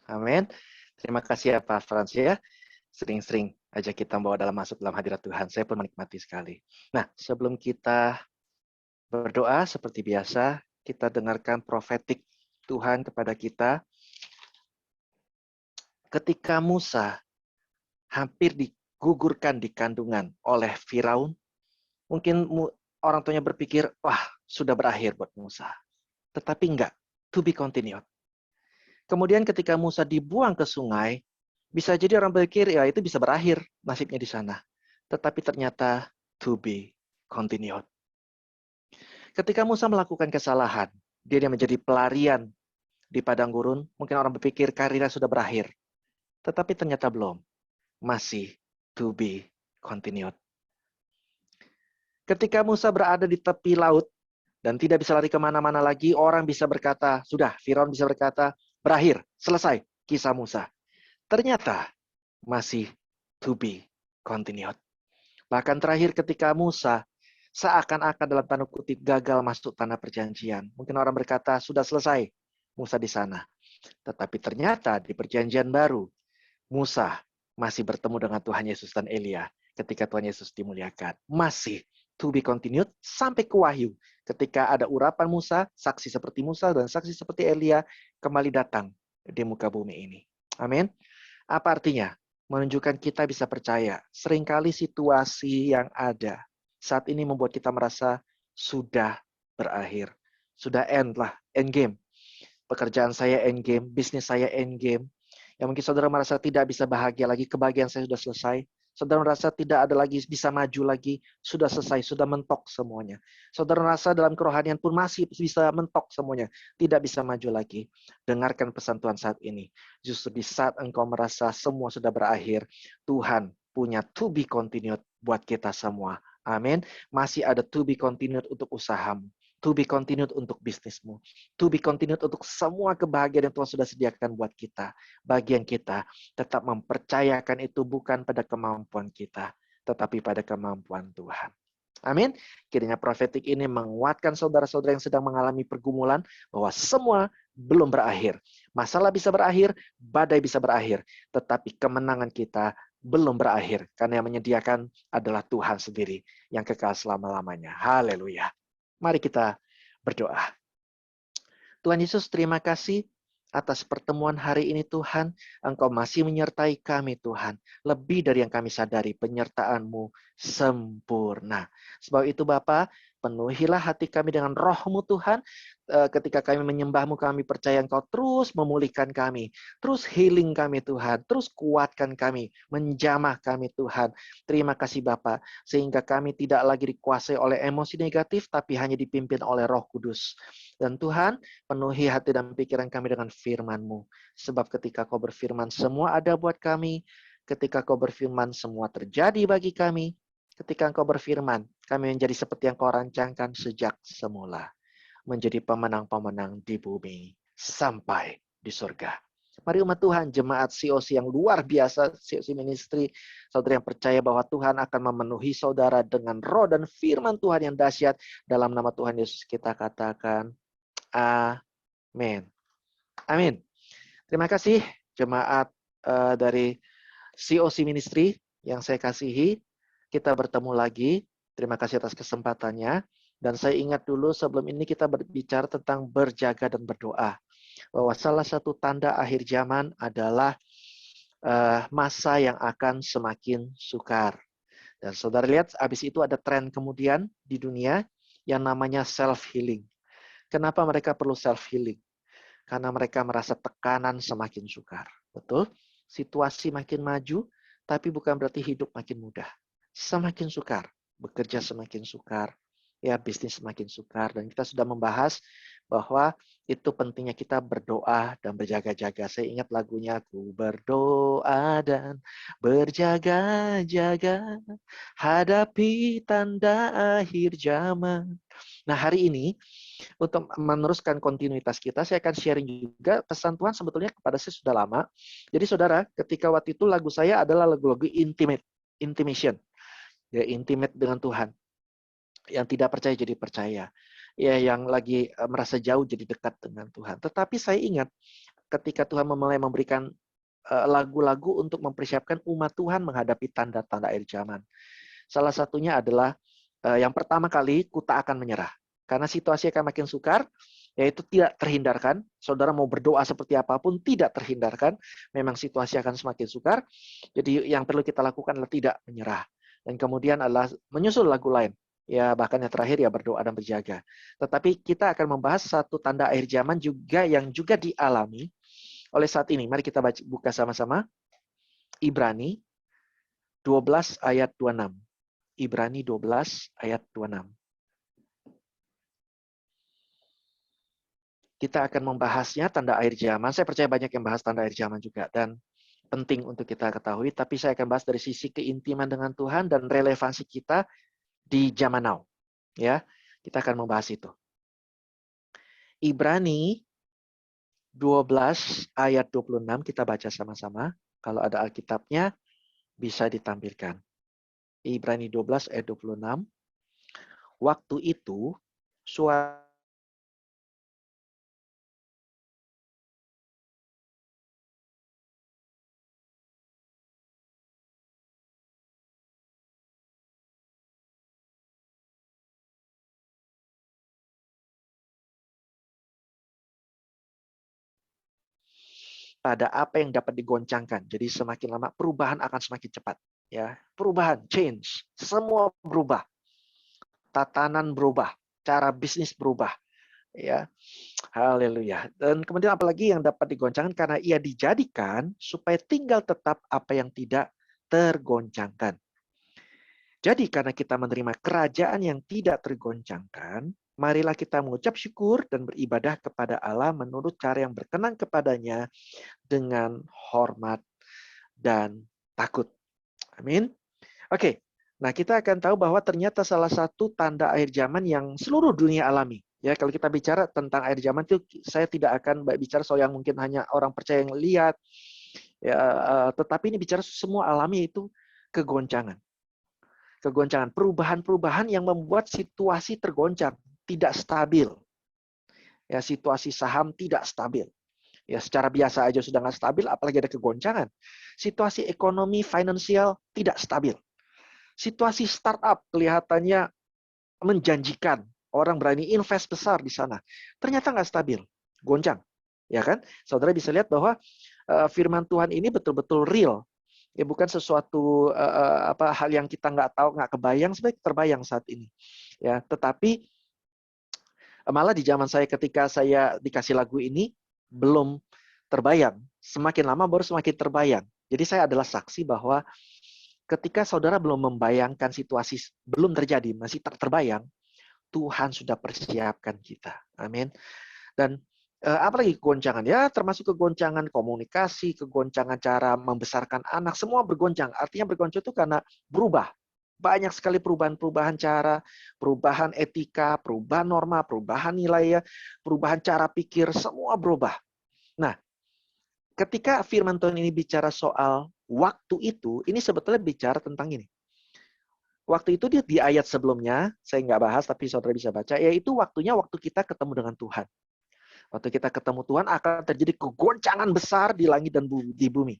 Amin. Terima kasih ya Pak Frans ya. Sering-sering ajak kita masuk dalam hadirat Tuhan. Saya pun menikmati sekali. Nah, sebelum kita berdoa seperti biasa, kita dengarkan profetik Tuhan kepada kita. Ketika Musa hampir digugurkan di kandungan oleh Firaun, mungkin orang tuanya berpikir, wah sudah berakhir buat Musa. Tetapi enggak, to be continued. Kemudian ketika Musa dibuang ke sungai, bisa jadi orang berpikir, ya itu bisa berakhir nasibnya di sana. Tetapi ternyata to be continued. Ketika Musa melakukan kesalahan, dia menjadi pelarian di padang gurun, mungkin orang berpikir karirnya sudah berakhir. Tetapi ternyata belum. Masih to be continued. Ketika Musa berada di tepi laut dan tidak bisa lari kemana-mana lagi, orang bisa berkata, sudah, Firaun bisa berkata, berakhir, selesai kisah Musa. Ternyata masih to be continued. Bahkan terakhir ketika Musa seakan-akan dalam tanda kutip gagal masuk tanah perjanjian. Mungkin orang berkata, sudah selesai Musa di sana. Tetapi ternyata di perjanjian baru, Musa masih bertemu dengan Tuhan Yesus dan Elia ketika Tuhan Yesus dimuliakan. Masih to be continued sampai ke Wahyu. Ketika ada urapan Musa, saksi seperti Musa dan saksi seperti Elia kembali datang di muka bumi ini. Amin. Apa artinya? Menunjukkan kita bisa percaya. Seringkali situasi yang ada saat ini membuat kita merasa sudah berakhir. Sudah end lah, end game. Pekerjaan saya end game, bisnis saya end game. Yang mungkin saudara merasa tidak bisa bahagia lagi, kebahagiaan saya sudah selesai. Saudara merasa tidak ada lagi, bisa maju lagi, sudah selesai, sudah mentok semuanya. Saudara merasa dalam kerohanian pun masih bisa mentok semuanya, tidak bisa maju lagi. Dengarkan pesan Tuhan saat ini. Justru di saat engkau merasa semua sudah berakhir, Tuhan punya to be continued buat kita semua. Amin. Masih ada to be continued untuk usahamu. To be continued untuk bisnismu. To be continued untuk semua kebahagiaan yang Tuhan sudah sediakan buat kita. Bagian kita tetap mempercayakan itu bukan pada kemampuan kita, tetapi pada kemampuan Tuhan. Amin. Kiranya profetik ini menguatkan saudara-saudara yang sedang mengalami pergumulan bahwa semua belum berakhir. Masalah bisa berakhir, badai bisa berakhir, tetapi kemenangan kita belum berakhir karena yang menyediakan adalah Tuhan sendiri yang kekal selama-lamanya. Haleluya. Mari kita berdoa. Tuhan Yesus, terima kasih atas pertemuan hari ini Tuhan. Engkau masih menyertai kami Tuhan. Lebih dari yang kami sadari, penyertaan-Mu sempurna. Sebab itu Bapa, penuhilah hati kami dengan roh-Mu Tuhan. Ketika kami menyembah-Mu, kami percaya Engkau terus memulihkan kami. Terus healing kami Tuhan. Terus kuatkan kami. Menjamah kami Tuhan. Terima kasih Bapa. Sehingga kami tidak lagi dikuasai oleh emosi negatif, tapi hanya dipimpin oleh Roh Kudus. Dan Tuhan, penuhi hati dan pikiran kami dengan firman-Mu. Sebab ketika Kau berfirman, semua ada buat kami. Ketika Kau berfirman, semua terjadi bagi kami. Ketika Engkau berfirman, kami menjadi seperti yang Kau rancangkan sejak semula. Menjadi pemenang-pemenang di bumi sampai di surga. Mari umat Tuhan, jemaat COC yang luar biasa, COC Ministry, saudara yang percaya bahwa Tuhan akan memenuhi saudara dengan roh dan firman Tuhan yang dahsyat. Dalam nama Tuhan Yesus kita katakan, amin. Amin. Terima kasih jemaat dari COC Ministry yang saya kasihi. Kita bertemu lagi. Terima kasih atas kesempatannya. Dan saya ingat dulu sebelum ini kita berbicara tentang berjaga dan berdoa. Bahwa salah satu tanda akhir zaman adalah masa yang akan semakin sukar. Dan saudara lihat, habis itu ada tren kemudian di dunia yang namanya self-healing. Kenapa mereka perlu self-healing? Karena mereka merasa tekanan semakin sukar. Betul? Situasi makin maju, tapi bukan berarti hidup makin mudah. Semakin sukar, bekerja semakin sukar, ya bisnis semakin sukar. Dan kita sudah membahas bahwa itu pentingnya kita berdoa dan berjaga-jaga. Saya ingat lagunya, ku berdoa dan berjaga-jaga, hadapi tanda akhir zaman. Nah hari ini, untuk meneruskan kontinuitas kita, saya akan sharing juga pesan Tuhan sebetulnya kepada saya sudah lama. Jadi saudara, ketika waktu itu lagu saya adalah lagu-lagu intimation. Ya, intimate dengan Tuhan. Yang tidak percaya jadi percaya. Ya, yang lagi merasa jauh jadi dekat dengan Tuhan. Tetapi saya ingat, ketika Tuhan mulai memberikan lagu-lagu untuk mempersiapkan umat Tuhan menghadapi tanda-tanda akhir zaman. Salah satunya adalah yang pertama kali kuta akan menyerah. Karena situasi akan makin sukar, yaitu tidak terhindarkan. Saudara mau berdoa seperti apapun, tidak terhindarkan. Memang situasi akan semakin sukar. Jadi yang perlu kita lakukan adalah tidak menyerah. Dan kemudian adalah menyusul lagu lain. Ya, bahkan yang terakhir ya berdoa dan berjaga. Tetapi kita akan membahas satu tanda akhir zaman juga yang juga dialami oleh saat ini. Mari kita buka sama-sama. Ibrani 12 ayat 26. Ibrani 12 ayat 26. Kita akan membahasnya tanda akhir zaman. Saya percaya banyak yang bahas tanda akhir zaman juga. Dan penting untuk kita ketahui. Tapi saya akan bahas dari sisi keintiman dengan Tuhan dan relevansi kita di zaman now. Ya, kita akan membahas itu. Ibrani 12 ayat 26 kita baca sama-sama. Kalau ada Alkitabnya bisa ditampilkan. Ibrani 12 ayat 26. Waktu itu suara pada apa yang dapat digoncangkan. Jadi semakin lama perubahan akan semakin cepat. Ya, perubahan, change, semua berubah. Tatanan berubah, cara bisnis berubah. Ya, haleluya. Dan kemudian apalagi yang dapat digoncangkan karena ia dijadikan supaya tinggal tetap apa yang tidak tergoncangkan. Jadi karena kita menerima kerajaan yang tidak tergoncangkan, marilah kita mengucap syukur dan beribadah kepada Allah menurut cara yang berkenan kepadanya dengan hormat dan takut. Amin. Oke, nah kita akan tahu bahwa ternyata salah satu tanda akhir zaman yang seluruh dunia alami. Ya, kalau kita bicara tentang akhir zaman itu, saya tidak akan bicara soal yang mungkin hanya orang percaya yang lihat. Ya, tetapi ini bicara semua alami itu kegoncangan. Kegoncangan, perubahan-perubahan yang membuat situasi tergoncang, tidak stabil. Ya, situasi saham tidak stabil. Ya, secara biasa aja sudah nggak stabil, apalagi ada kegoncangan. Situasi ekonomi, finansial tidak stabil. Situasi startup kelihatannya menjanjikan. Orang berani invest besar di sana. Ternyata nggak stabil, goncang. Ya kan? Saudara bisa lihat bahwa firman Tuhan ini betul-betul real. Ya, bukan sesuatu hal yang kita nggak tahu, nggak kebayang, sebenarnya terbayang saat ini. Ya, tetapi malah di zaman saya ketika saya dikasih lagu ini belum terbayang. Semakin lama baru semakin terbayang. Jadi saya adalah saksi bahwa ketika saudara belum membayangkan situasi belum terjadi, masih tak terbayang, Tuhan sudah persiapkan kita. Amin. Dan apalagi kegoncangan? Ya, termasuk kegoncangan komunikasi, kegoncangan cara membesarkan anak, semua bergoncang. Artinya bergoncang itu karena berubah. Banyak sekali perubahan-perubahan cara, perubahan etika, perubahan norma, perubahan nilai, perubahan cara pikir, semua berubah. Nah, ketika firman Tuhan ini bicara soal waktu itu, ini sebetulnya bicara tentang ini. Waktu itu di ayat sebelumnya, saya nggak bahas, tapi saudara bisa baca, yaitu waktunya waktu kita ketemu dengan Tuhan. Waktu kita ketemu Tuhan akan terjadi kegoncangan besar di langit dan di bumi.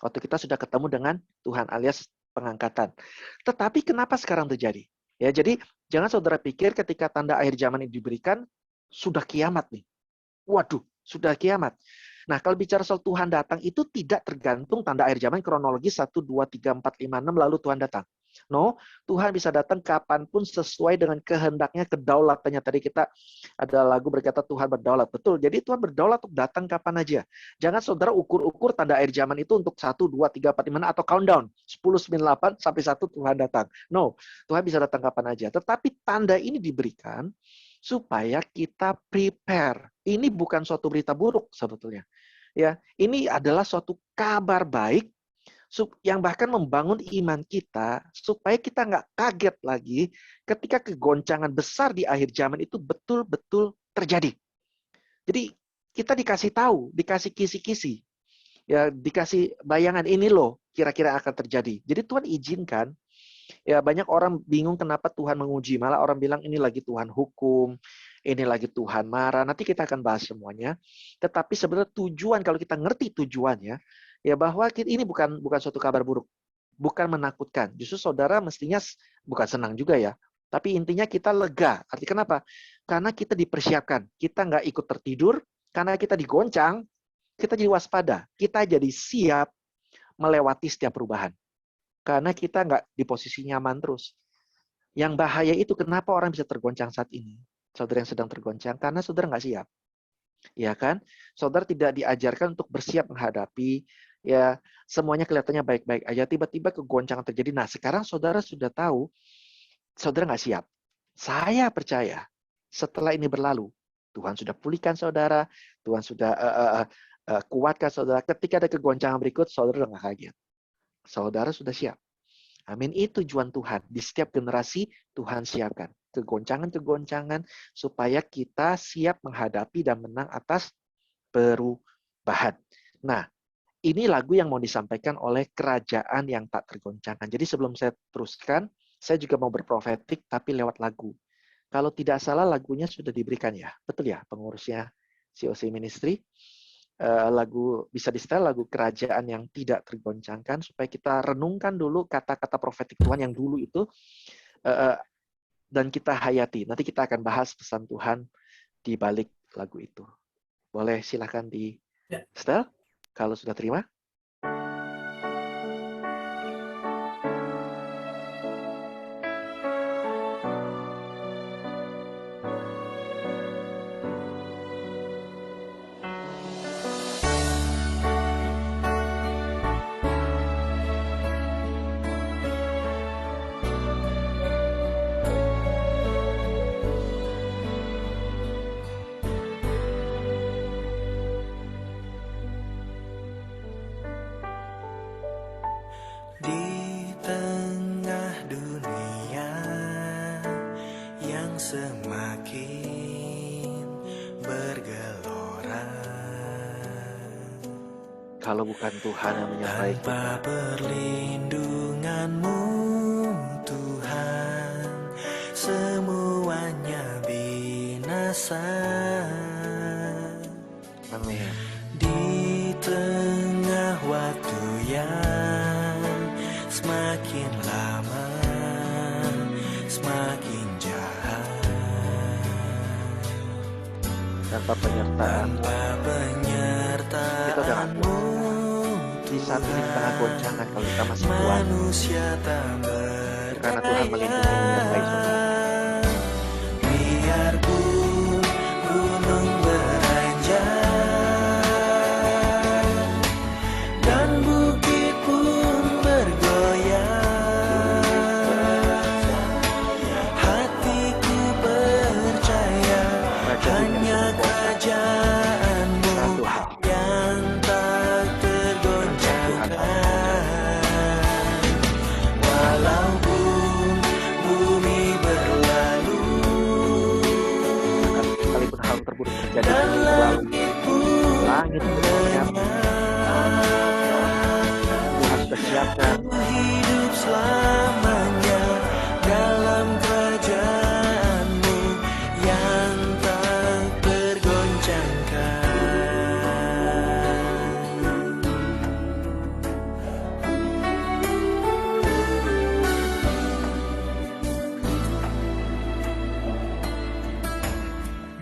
Waktu kita sudah ketemu dengan Tuhan alias pengangkatan. Tetapi kenapa sekarang terjadi? Ya, jadi jangan saudara pikir ketika tanda akhir zaman ini diberikan sudah kiamat nih. Waduh, sudah kiamat. Nah, kalau bicara soal Tuhan datang itu tidak tergantung tanda akhir zaman kronologis 1 2 3 4 5 6 lalu Tuhan datang. No, Tuhan bisa datang kapanpun sesuai dengan kehendaknya, kedaulatannya. Tadi kita ada lagu berkata Tuhan berdaulat. Betul, jadi Tuhan berdaulat untuk datang kapan aja. Jangan saudara ukur-ukur tanda akhir zaman itu untuk 1, 2, 3, 4, 5, atau countdown. 10, 9, 8, sampai 1 Tuhan datang. No, Tuhan bisa datang kapan aja. Tetapi tanda ini diberikan supaya kita prepare. Ini bukan suatu berita buruk sebetulnya. Ya, ini adalah suatu kabar baik yang bahkan membangun iman kita supaya kita nggak kaget lagi ketika kegoncangan besar di akhir zaman itu betul-betul terjadi. Jadi kita dikasih tahu, dikasih kisi-kisi, ya dikasih bayangan ini loh kira-kira akan terjadi. Jadi Tuhan izinkan. Ya banyak orang bingung kenapa Tuhan menguji. Malah orang bilang ini lagi Tuhan hukum, ini lagi Tuhan marah. Nanti kita akan bahas semuanya. Tetapi sebenarnya tujuan, kalau kita ngerti tujuannya, ya bahwa ini bukan suatu kabar buruk, bukan menakutkan. Justru saudara mestinya bukan senang juga ya. Tapi intinya kita lega. Artinya kenapa? Karena kita dipersiapkan. Kita nggak ikut tertidur, karena kita digoncang, kita jadi waspada. Kita jadi siap melewati setiap perubahan. Karena kita nggak di posisi nyaman terus. Yang bahaya itu kenapa orang bisa tergoncang saat ini. Saudara yang sedang tergoncang, karena saudara nggak siap. Ya kan? Saudara tidak diajarkan untuk bersiap menghadapi, ya semuanya kelihatannya baik-baik aja, tiba-tiba kegoncangan terjadi. Nah, sekarang saudara sudah tahu, saudara nggak siap. Saya percaya, setelah ini berlalu, Tuhan sudah pulihkan saudara, Tuhan sudah kuatkan saudara. Ketika ada kegoncangan berikut, saudara nggak kaget. Saudara sudah siap. Amin. Itu tujuan Tuhan. Di setiap generasi, Tuhan siapkan kegoncangan-kegoncangan supaya kita siap menghadapi dan menang atas perubahan. Nah, ini lagu yang mau disampaikan oleh kerajaan yang tak tergoncangkan. Jadi sebelum saya teruskan, saya juga mau berprofetik tapi lewat lagu. Kalau tidak salah lagunya sudah diberikan ya. Betul ya pengurusnya COC Ministry. Lagu bisa di-setel lagu kerajaan yang tidak tergoncangkan supaya kita renungkan dulu kata-kata profetik Tuhan yang dulu itu dan kita hayati. Nanti kita akan bahas pesan Tuhan di balik lagu itu. Boleh silakan di-setel kalau sudah terima. Kalau bukan Tuhan yang menyertai kita. Tanpa perlindungan-Mu, Tuhan, semuanya binasa. Amin. Di tengah waktu yang semakin lama, semakin jahat. Tanpa penyertaan. Kita udah di saat ini di tengah goncangan kalau kita masih kuat. Karena Tuhan melindungi menyertai saudara. Biarpun gunung beranjak dan bukit pun bergoyang, hatiku percaya hanya kerajaan-Mu yang tak tergoncangkan. Walaupun bumi berlalu Sekalipun hal terburuk terjadi dan langit bergoyang, Tuhan sudah siapkan. hidup selamanya dalam kerajaan-Mu yang tak tergoncangkan.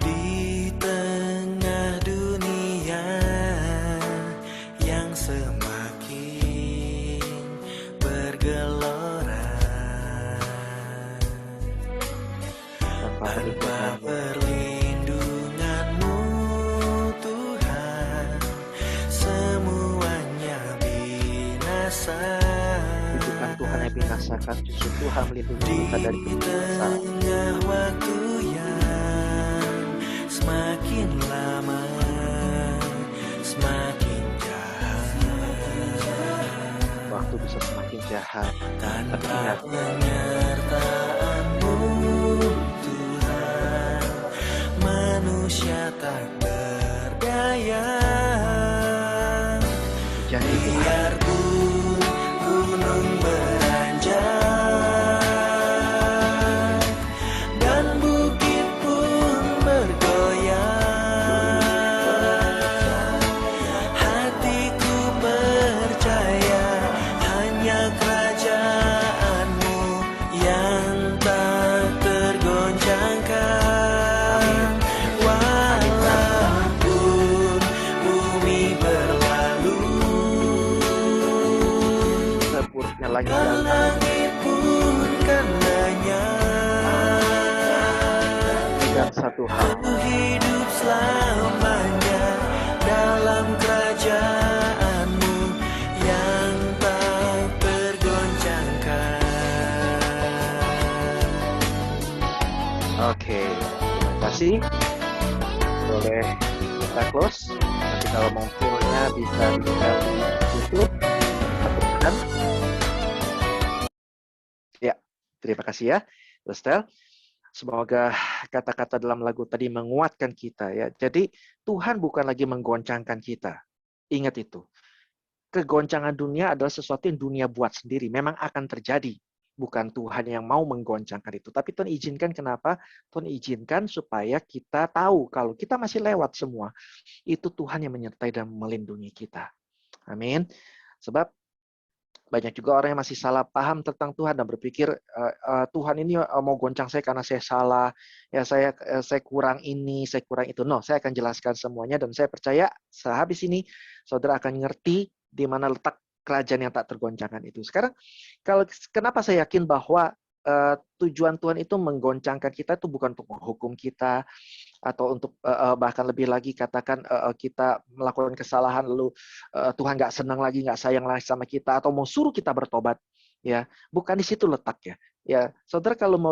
Di tengah dunia yang semakin bergelora, tanpa perlindungan-Mu, Tuhan, semuanya binasa. Bukan Tuhan yang binasakan, justru Tuhan melindungi kita dari kebinasaan. Di tengah waktu yang semakin lama, semakin jahat. Waktu bisa semakin jahat. Tapi Tanpa ingat, penyertaan-Mu, Tuhan, manusia tak berdaya. janji Tuhan. Biarpun gunung beranjak dan bukit pun lagi Dan jauh. langit pun karenanya Dan satu hal, Ku hidup selamanya dalam kerajaanmu yang tak tergoncangkan. oke, terima kasih. Boleh kita close. Nanti kalau mau fullnya bisa di-share di YouTube. Dan ya, terima kasih ya, Rustel. Semoga kata-kata dalam lagu tadi menguatkan kita ya. Jadi Tuhan bukan lagi menggoncangkan kita. Ingat itu. Kegoncangan dunia adalah sesuatu yang dunia buat sendiri. Memang akan terjadi. Bukan Tuhan yang mau menggoncangkan itu. Tapi Tuhan izinkan kenapa? Tuhan izinkan supaya kita tahu kalau kita masih lewat semua. Itu Tuhan yang menyertai dan melindungi kita. Amin. Sebab banyak juga orang yang masih salah paham tentang Tuhan dan berpikir Tuhan ini mau goncang saya karena saya salah, ya saya kurang ini, saya kurang itu. No, saya akan jelaskan semuanya dan saya percaya sehabis ini saudara akan ngerti di mana letak kerajaan yang tak tergoncangkan itu. Sekarang kenapa saya yakin bahwa tujuan Tuhan itu menggoncangkan kita itu bukan untuk menghukum kita, atau untuk bahkan lebih lagi katakan kita melakukan kesalahan lalu Tuhan nggak senang lagi, nggak sayang lagi sama kita, atau mau suruh kita bertobat, ya bukan di situ letaknya. Ya saudara kalau mau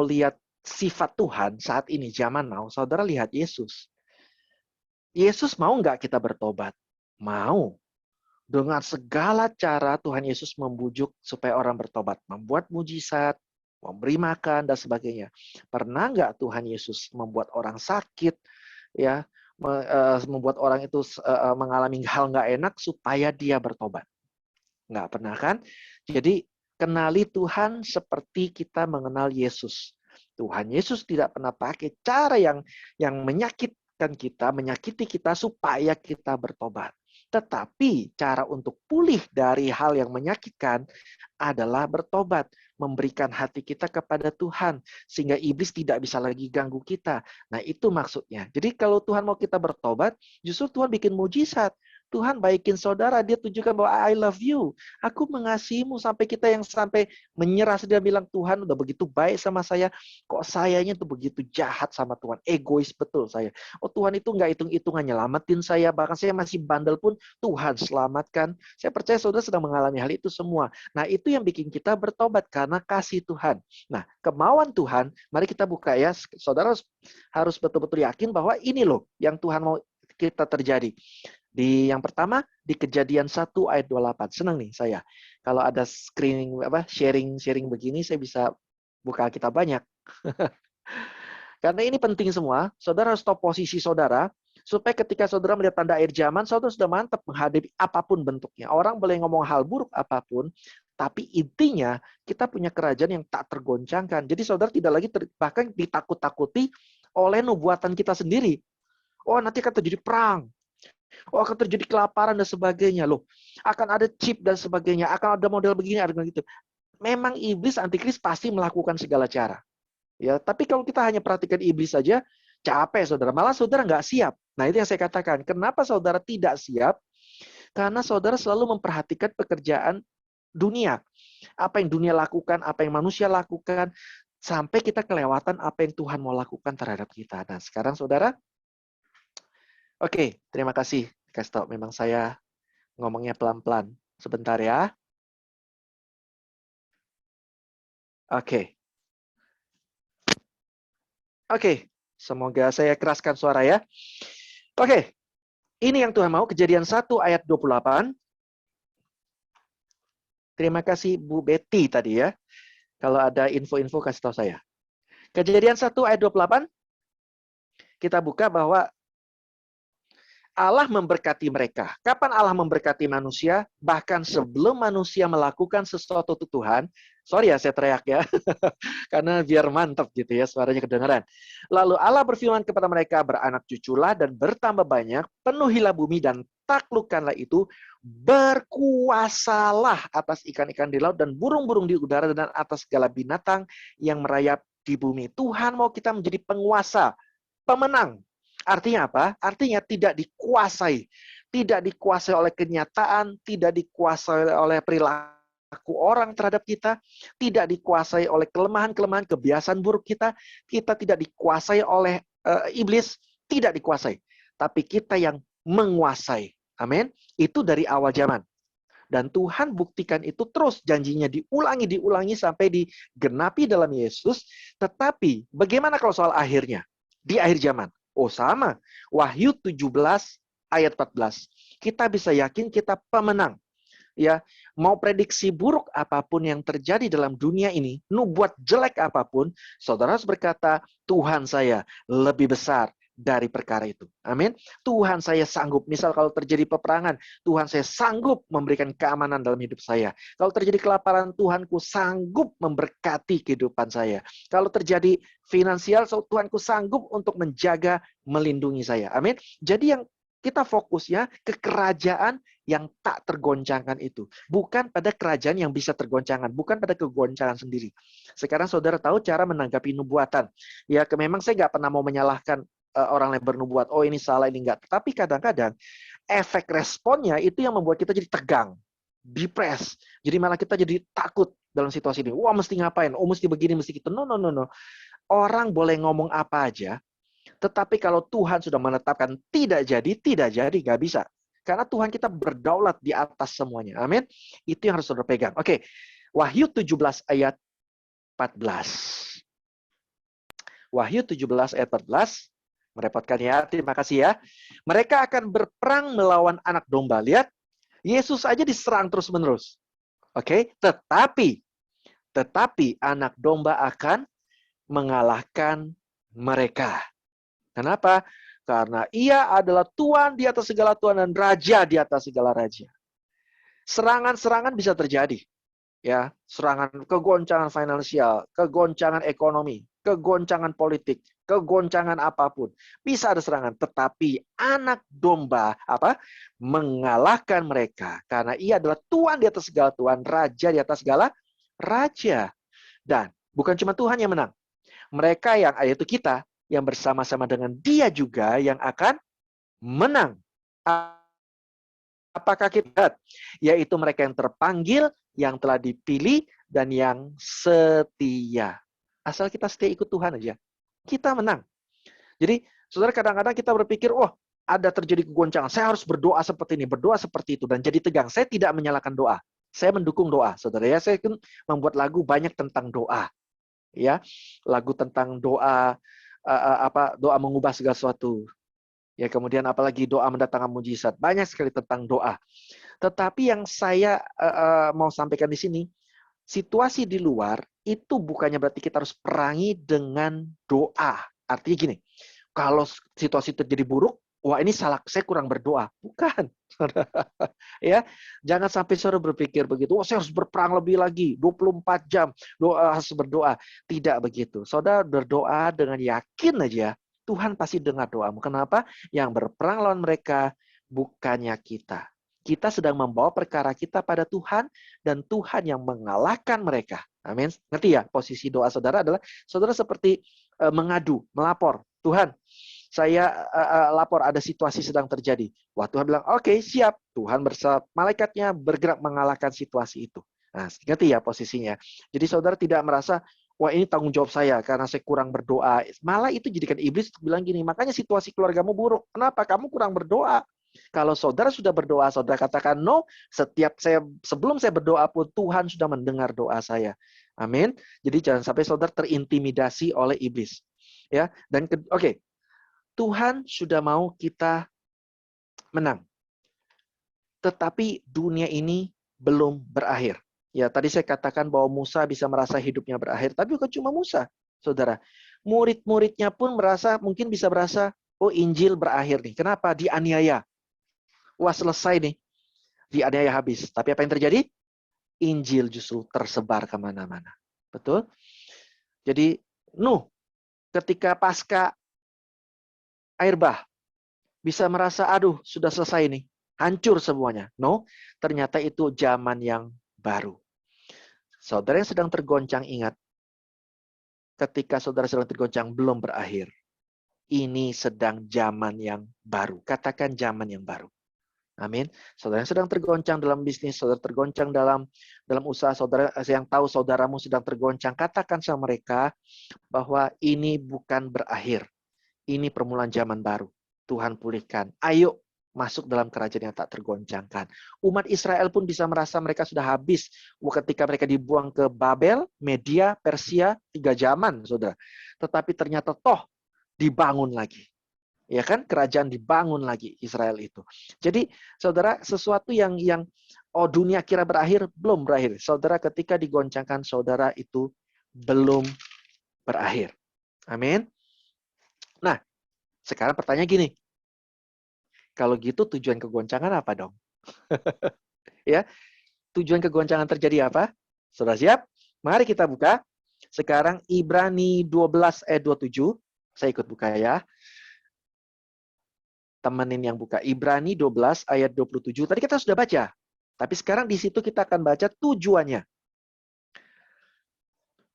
lihat sifat Tuhan saat ini zaman now, saudara lihat Yesus. Yesus mau nggak kita bertobat? Mau. Dengan segala cara Tuhan Yesus membujuk supaya orang bertobat, membuat mujizat, memberi makan dan sebagainya. Pernah nggak Tuhan Yesus membuat orang sakit, ya, membuat orang itu mengalami hal nggak enak supaya dia bertobat? Nggak pernah kan? Jadi kenali Tuhan seperti kita mengenal Yesus. Tuhan Yesus tidak pernah pakai cara yang menyakitkan kita, menyakiti kita supaya kita bertobat. Tetapi cara untuk pulih dari hal yang menyakitkan adalah bertobat, memberikan hati kita kepada Tuhan, sehingga iblis tidak bisa lagi ganggu kita. Nah, itu maksudnya. Jadi kalau Tuhan mau kita bertobat, justru Tuhan bikin mujizat. Tuhan baikin saudara, dia tunjukkan bahwa I love you. Aku mengasihimu sampai kita yang sampai menyerah. Dia bilang, Tuhan udah begitu baik sama saya, kok sayanya tuh begitu jahat sama Tuhan. Egois betul saya. Oh Tuhan itu nggak hitung-hitungan nyelamatin saya, bahkan saya masih bandel pun Tuhan selamatkan. Saya percaya saudara sedang mengalami hal itu semua. Nah itu yang bikin kita bertobat karena kasih Tuhan. Nah kemauan Tuhan, mari kita buka ya. Saudara harus betul-betul yakin bahwa ini loh yang Tuhan mau kita terjadi. Di yang pertama di Kejadian 1 ayat 28. Senang nih saya. Kalau ada screening sharing begini saya bisa buka Alkitab banyak. Karena ini penting semua. Saudara harus tahu posisi saudara supaya ketika saudara melihat tanda akhir zaman, saudara sudah mantap menghadapi apapun bentuknya. Orang boleh ngomong hal buruk apapun, tapi intinya kita punya kerajaan yang tak tergoncangkan. Jadi saudara tidak lagi bahkan ditakut-takuti oleh nubuatan kita sendiri. Oh nanti akan terjadi perang. Oh akan terjadi kelaparan dan sebagainya loh. Akan ada chip dan sebagainya. Akan ada model begini, ada begitu. Memang iblis antikris pasti melakukan segala cara. Ya, tapi kalau kita hanya perhatikan iblis saja, capek saudara. Malah saudara nggak siap. Nah itu yang saya katakan. Kenapa saudara tidak siap? Karena saudara selalu memperhatikan pekerjaan dunia. Apa yang dunia lakukan, apa yang manusia lakukan, sampai kita kelewatan apa yang Tuhan mau lakukan terhadap kita. Nah sekarang saudara, oke, terima kasih. Kasih tahu, memang saya ngomongnya pelan-pelan. Sebentar ya. Oke. Oke, semoga saya keraskan suara ya. Oke, ini yang Tuhan mau, Kejadian 1 ayat 28. Terima kasih Bu Betty tadi ya. Kalau ada info-info kasih tahu saya. Kejadian 1 ayat 28, kita buka bahwa Allah memberkati mereka. Kapan Allah memberkati manusia? Bahkan sebelum manusia melakukan sesuatu untuk Tuhan. Sorry ya saya teriak ya. Karena biar mantap gitu ya suaranya kedengaran. Lalu Allah berfirman kepada mereka, beranak cuculah dan bertambah banyak, penuhilah bumi dan taklukkanlah itu, berkuasalah atas ikan-ikan di laut dan burung-burung di udara dan atas segala binatang yang merayap di bumi. Tuhan mau kita menjadi penguasa, pemenang. Artinya apa? Artinya tidak dikuasai. Tidak dikuasai oleh kenyataan, tidak dikuasai oleh perilaku perilaku orang terhadap kita, tidak dikuasai oleh kelemahan-kelemahan, kebiasaan buruk kita tidak dikuasai oleh iblis, tidak dikuasai. Tapi kita yang menguasai. Amin. Itu dari awal zaman. Dan Tuhan buktikan itu terus, janjinya diulangi sampai digenapi dalam Yesus. Tetapi bagaimana kalau soal akhirnya? Di akhir zaman. Oh sama. Wahyu 17 ayat 14. Kita bisa yakin kita pemenang. Ya, mau prediksi buruk apapun yang terjadi dalam dunia ini, nubuat jelek apapun, saudara harus berkata, Tuhan saya lebih besar dari perkara itu. Amin. Tuhan saya sanggup. Misal kalau terjadi peperangan, Tuhan saya sanggup memberikan keamanan dalam hidup saya. Kalau terjadi kelaparan, Tuhanku sanggup memberkati kehidupan saya. Kalau terjadi finansial, Tuhanku sanggup untuk menjaga, melindungi saya. Amin. Jadi yang kita fokusnya ke kerajaan yang tak tergoncangkan itu. Bukan pada kerajaan yang bisa tergoncangkan. Bukan pada kegoncangan sendiri. Sekarang saudara tahu cara menanggapi nubuatan. Ya, memang saya nggak pernah mau menyalahkan orang yang bernubuat. Oh ini salah, ini enggak. Tapi kadang-kadang efek responnya itu yang membuat kita jadi tegang. Depres. Jadi malah kita jadi takut dalam situasi ini. Wah mesti ngapain? Oh mesti begini, mesti gitu. No. Orang boleh ngomong apa aja. Tetapi kalau Tuhan sudah menetapkan tidak jadi, nggak bisa. Karena Tuhan kita berdaulat di atas semuanya. Amin. Itu yang harus saudara pegang. Oke. Wahyu 17 ayat 14. Wahyu 17 ayat 14. Merepotkan ya, terima kasih ya. Mereka akan berperang melawan anak domba. Lihat, Yesus aja diserang terus-menerus. Oke. Tetapi anak domba akan mengalahkan mereka. Kenapa? Karena ia adalah Tuhan di atas segala Tuhan dan Raja di atas segala Raja. Serangan-serangan bisa terjadi. Ya, serangan kegoncangan finansial, kegoncangan ekonomi, kegoncangan politik, kegoncangan apapun. Bisa ada serangan, tetapi anak domba mengalahkan mereka karena ia adalah Tuhan di atas segala Tuhan, Raja di atas segala Raja. Dan bukan cuma Tuhan yang menang. Mereka yang yaitu kita yang bersama-sama dengan dia juga yang akan menang. Apakah kita? Yaitu mereka yang terpanggil, yang telah dipilih, dan yang setia. Asal kita setia ikut Tuhan aja, kita menang. Jadi, saudara kadang-kadang kita berpikir, oh ada terjadi kegoncangan, saya harus berdoa seperti ini, berdoa seperti itu, dan jadi tegang. Saya tidak menyalahkan doa. Saya mendukung doa, saudara ya. Saya kan membuat lagu banyak tentang doa. Ya, lagu tentang doa, doa mengubah segala sesuatu. Ya, kemudian apalagi doa mendatangkan mujizat. Banyak sekali tentang doa. Tetapi yang saya mau sampaikan di sini, situasi di luar itu bukannya berarti kita harus perangi dengan doa. Artinya gini, kalau situasi terjadi buruk, wah ini salah, saya kurang berdoa. Bukan. Ya, jangan sampai saudara berpikir begitu. Oh, saya harus berperang lebih lagi, 24 jam harus berdoa. Tidak begitu. Saudara berdoa dengan yakin aja, Tuhan pasti dengar doamu. Kenapa? Yang berperang lawan mereka bukannya kita. Kita sedang membawa perkara kita pada Tuhan dan Tuhan yang mengalahkan mereka. Amin. Ngerti ya? Posisi doa saudara adalah saudara seperti mengadu, melapor. Tuhan, saya lapor ada situasi sedang terjadi. Wah, Tuhan bilang, oke, siap. Tuhan bersama malaikatnya bergerak mengalahkan situasi itu. Nah, ngerti ya posisinya. Jadi saudara tidak merasa, wah ini tanggung jawab saya karena saya kurang berdoa. Malah itu jadikan iblis untuk bilang gini, makanya situasi keluargamu buruk. Kenapa? Kamu kurang berdoa. Kalau saudara sudah berdoa, saudara katakan no, sebelum saya berdoa pun Tuhan sudah mendengar doa saya. Amin. Jadi jangan sampai saudara terintimidasi oleh iblis. Ya, dan oke. Tuhan sudah mau kita menang. Tetapi dunia ini belum berakhir. Ya, tadi saya katakan bahwa Musa bisa merasa hidupnya berakhir, tapi bukan cuma Musa, saudara. Murid-muridnya pun mungkin bisa merasa, oh Injil berakhir nih. Kenapa? Dianiaya. Wah selesai nih. Dianiaya habis. Tapi apa yang terjadi? Injil justru tersebar kemana-mana. Betul? Jadi, Nuh, ketika pasca air bah, bisa merasa, aduh sudah selesai nih. Hancur semuanya. No, ternyata itu zaman yang baru. Saudara yang sedang tergoncang, ingat, ketika saudara sedang tergoncang belum berakhir. Ini sedang zaman yang baru. Katakan zaman yang baru. Amin. Saudara yang sedang tergoncang dalam bisnis, saudara tergoncang dalam usaha, saudara yang tahu saudaramu sedang tergoncang, katakan sama mereka bahwa ini bukan berakhir. Ini permulaan zaman baru. Tuhan pulihkan. Ayo masuk dalam kerajaan yang tak tergoncangkan. Umat Israel pun bisa merasa mereka sudah habis ketika mereka dibuang ke Babel, Media, Persia, 3 zaman, saudara. Tetapi ternyata toh dibangun lagi. Ya kan, kerajaan dibangun lagi Israel itu. Jadi, saudara, sesuatu yang dunia kira berakhir, belum berakhir. Saudara, ketika digoncangkan, saudara itu belum berakhir. Amin. Nah, sekarang pertanyaan gini. Kalau gitu tujuan kegoncangan apa dong? Ya, tujuan kegoncangan terjadi apa? Sudah siap? Mari kita buka. Sekarang Ibrani 12 ayat 27. Saya ikut buka ya. Temenin yang buka. Ibrani 12 ayat 27. Tadi kita sudah baca. Tapi sekarang di situ kita akan baca tujuannya.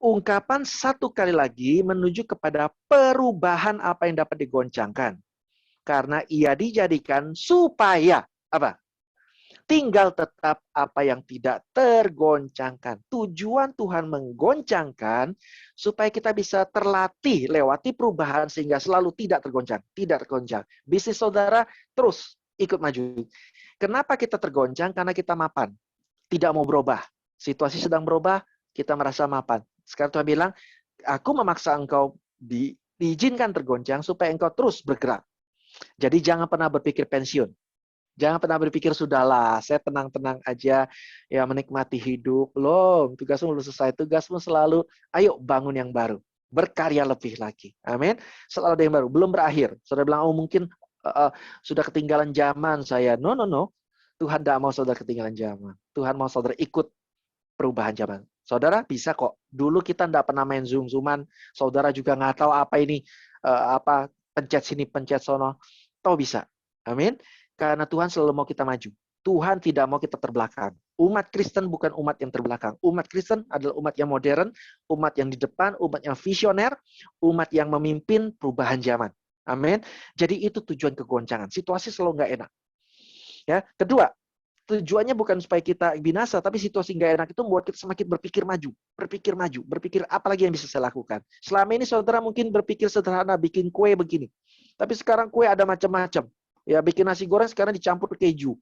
Ungkapan satu kali lagi menuju kepada perubahan apa yang dapat digoncangkan. Karena ia dijadikan supaya apa? Tinggal tetap apa yang tidak tergoncangkan. Tujuan Tuhan menggoncangkan supaya kita bisa terlatih lewati perubahan sehingga selalu tidak tergoncang. Tidak tergoncang. Bisnis saudara terus ikut maju. Kenapa kita tergoncang? Karena kita mapan. Tidak mau berubah. Situasi sedang berubah, kita merasa mapan. Sekarang Tuhan bilang, aku memaksa engkau diizinkan tergoncang supaya engkau terus bergerak. Jadi jangan pernah berpikir pensiun. Jangan pernah berpikir, sudahlah, saya tenang-tenang aja, ya menikmati hidup. Belum, tugasmu belum selesai. Tugasmu selalu, ayo bangun yang baru. Berkarya lebih lagi. Amin. Selalu ada yang baru. Belum berakhir. Saudara bilang, oh mungkin sudah ketinggalan zaman saya. No, no, no. Tuhan tidak mau saudara ketinggalan zaman. Tuhan mau saudara ikut perubahan zaman. Saudara bisa kok. Dulu kita tidak pernah main Zoom-Zooman. Saudara juga nggak tahu apa ini, pencet sini, pencet sono. Tahu bisa. Amin. Karena Tuhan selalu mau kita maju. Tuhan tidak mau kita terbelakang. Umat Kristen bukan umat yang terbelakang. Umat Kristen adalah umat yang modern, umat yang di depan, umat yang visioner, umat yang memimpin perubahan zaman. Amin. Jadi itu tujuan kegoncangan. Situasi selalu nggak enak. Ya, kedua, tujuannya bukan supaya kita binasa, tapi situasi nggak enak itu membuat kita semakin berpikir maju, berpikir apa lagi yang bisa saya lakukan. Selama ini saudara mungkin berpikir sederhana, bikin kue begini. Tapi sekarang kue ada macam-macam. Ya, bikin nasi goreng sekarang dicampur keju.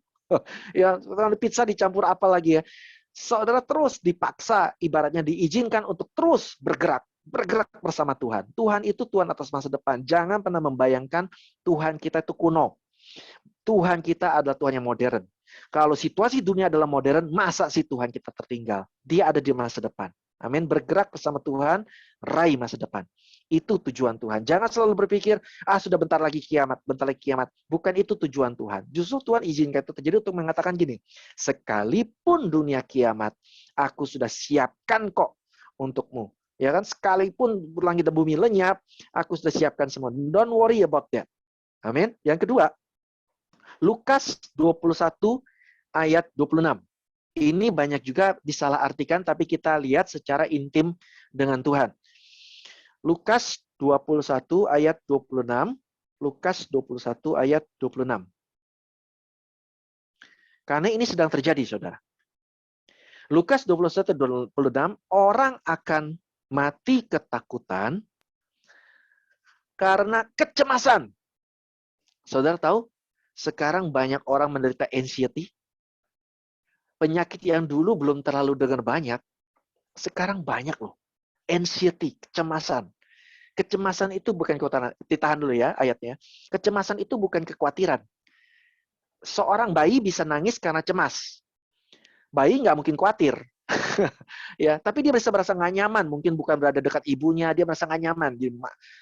Ya, pizza dicampur apa lagi ya. Saudara terus dipaksa, ibaratnya diizinkan untuk terus bergerak bersama Tuhan. Tuhan itu Tuhan atas masa depan. Jangan pernah membayangkan Tuhan kita itu kuno. Tuhan kita adalah Tuhan yang modern. Kalau situasi dunia adalah modern, masa sih Tuhan kita tertinggal? Dia ada di masa depan. Amin. Bergerak bersama Tuhan, raih masa depan. Itu tujuan Tuhan. Jangan selalu berpikir, sudah bentar lagi kiamat, bentar lagi kiamat. Bukan itu tujuan Tuhan. Justru Tuhan izinkan itu terjadi untuk mengatakan gini, sekalipun dunia kiamat, aku sudah siapkan kok untukmu. Ya kan, sekalipun langit dan bumi lenyap, aku sudah siapkan semua. Don't worry about that. Amin. Yang kedua, Lukas 21 ayat 26. Ini banyak juga disalahartikan, tapi kita lihat secara intim dengan Tuhan. Lukas 21 ayat 26. Lukas 21 ayat 26. Karena ini sedang terjadi, saudara. Lukas 21 ayat 26, orang akan mati ketakutan karena kecemasan. Saudara tahu, sekarang banyak orang menderita anxiety. Penyakit yang dulu belum terlalu dengar banyak, sekarang banyak loh. Anxiety, kecemasan. Kecemasan itu bukan kekhawatiran. Ditahan dulu ya ayatnya. Kecemasan itu bukan kekhawatiran. Seorang bayi bisa nangis karena cemas. Bayi nggak mungkin khawatir. Ya, tapi dia bisa merasa nggak nyaman. Mungkin bukan berada dekat ibunya, dia merasa nggak nyaman.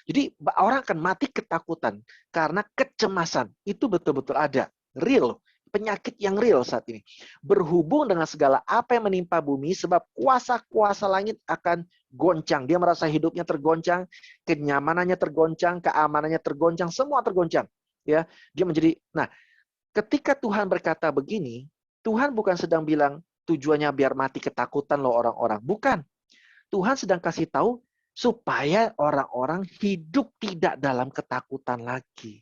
Jadi orang akan mati ketakutan karena kecemasan. Itu betul-betul ada. Real. Penyakit yang real saat ini. Berhubung dengan segala apa yang menimpa bumi, sebab kuasa-kuasa langit akan goncang. Dia merasa hidupnya tergoncang, kenyamanannya tergoncang, keamanannya tergoncang, semua tergoncang. Ya, dia menjadi. Nah, ketika Tuhan berkata begini, Tuhan bukan sedang bilang tujuannya biar mati ketakutan loh orang-orang. Bukan. Tuhan sedang kasih tahu supaya orang-orang hidup tidak dalam ketakutan lagi.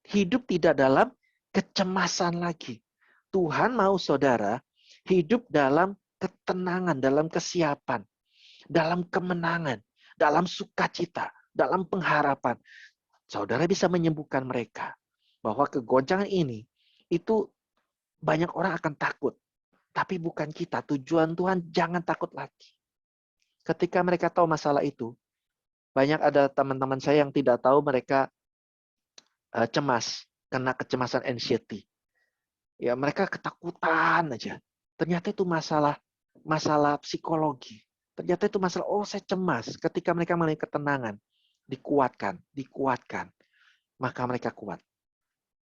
Hidup tidak dalam kecemasan lagi. Tuhan mau saudara hidup dalam ketenangan, dalam kesiapan, dalam kemenangan, dalam sukacita, dalam pengharapan. Saudara bisa menyembuhkan mereka. Bahwa kegoncangan ini, itu banyak orang akan takut. Tapi bukan kita. Tujuan Tuhan jangan takut lagi. Ketika mereka tahu masalah itu, banyak ada teman-teman saya yang tidak tahu mereka cemas. Kena kecemasan anxiety. Ya, mereka ketakutan aja. Ternyata itu masalah psikologi. Ternyata itu masalah, oh saya cemas. Ketika mereka mengalami ketenangan, dikuatkan. Maka mereka kuat.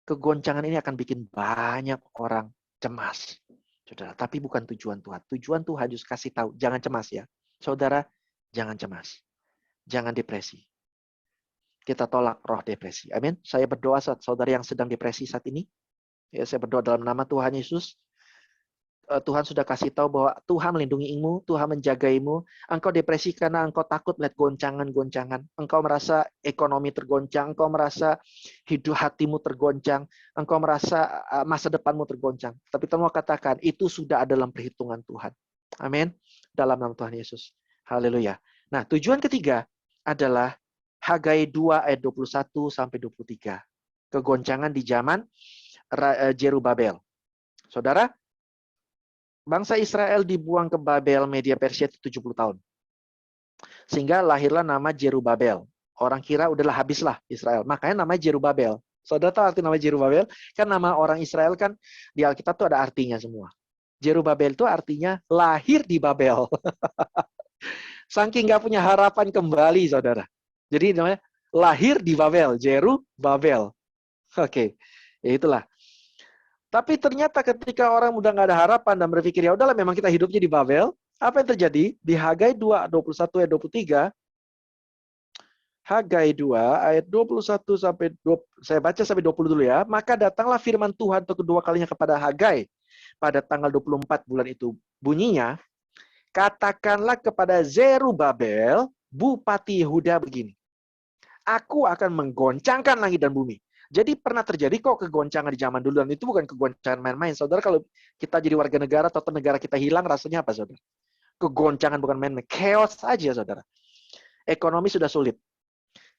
Kegoncangan ini akan bikin banyak orang cemas. Saudara, tapi bukan tujuan Tuhan. Tujuan Tuhan justru kasih tahu, jangan cemas ya. Saudara, jangan cemas. Jangan depresi. Kita tolak roh depresi. Amin. Saya berdoa saat saudara yang sedang depresi saat ini. Ya, saya berdoa dalam nama Tuhan Yesus. Tuhan sudah kasih tahu bahwa Tuhan melindungimu, Tuhan menjagaimu. Engkau depresi karena engkau takut melihat goncangan-goncangan. Engkau merasa ekonomi tergoncang, engkau merasa hidup hatimu tergoncang, engkau merasa masa depanmu tergoncang. Tapi Tuhan mau katakan, itu sudah ada dalam perhitungan Tuhan. Amin. Dalam nama Tuhan Yesus. Haleluya. Nah, tujuan ketiga adalah Hagai 2 ayat 21 sampai 23. Kegoncangan di zaman Jerubabel. Saudara, bangsa Israel dibuang ke Babel Media Persia itu 70 tahun. Sehingga lahirlah nama Jerubabel. Orang kira udahlah habislah Israel. Makanya namanya Jerubabel. Saudara tahu arti nama Jerubabel? Kan nama orang Israel kan di Alkitab tuh ada artinya semua. Jerubabel itu artinya lahir di Babel. Saking nggak punya harapan kembali, saudara. Jadi namanya lahir di Babel. Jerubabel. Oke, ya itulah. Tapi ternyata ketika orang udah nggak ada harapan dan berpikir, ya udahlah memang kita hidupnya di Babel, apa yang terjadi? Di Hagai 2, 21 ayat 23, Hagai 2 ayat 21 sampai 20, saya baca sampai 20 dulu ya. Maka datanglah firman Tuhan untuk kedua kalinya kepada Hagai pada tanggal 24 bulan itu. Bunyinya, katakanlah kepada Zerubabel, bupati Yehuda begini. Aku akan menggoncangkan langit dan bumi. Jadi pernah terjadi kok kegoncangan di zaman dulu, dan itu bukan kegoncangan main-main. Saudara, kalau kita jadi warga negara atau negara kita hilang, rasanya apa, saudara? Kegoncangan bukan main-main, chaos aja, saudara. Ekonomi sudah sulit.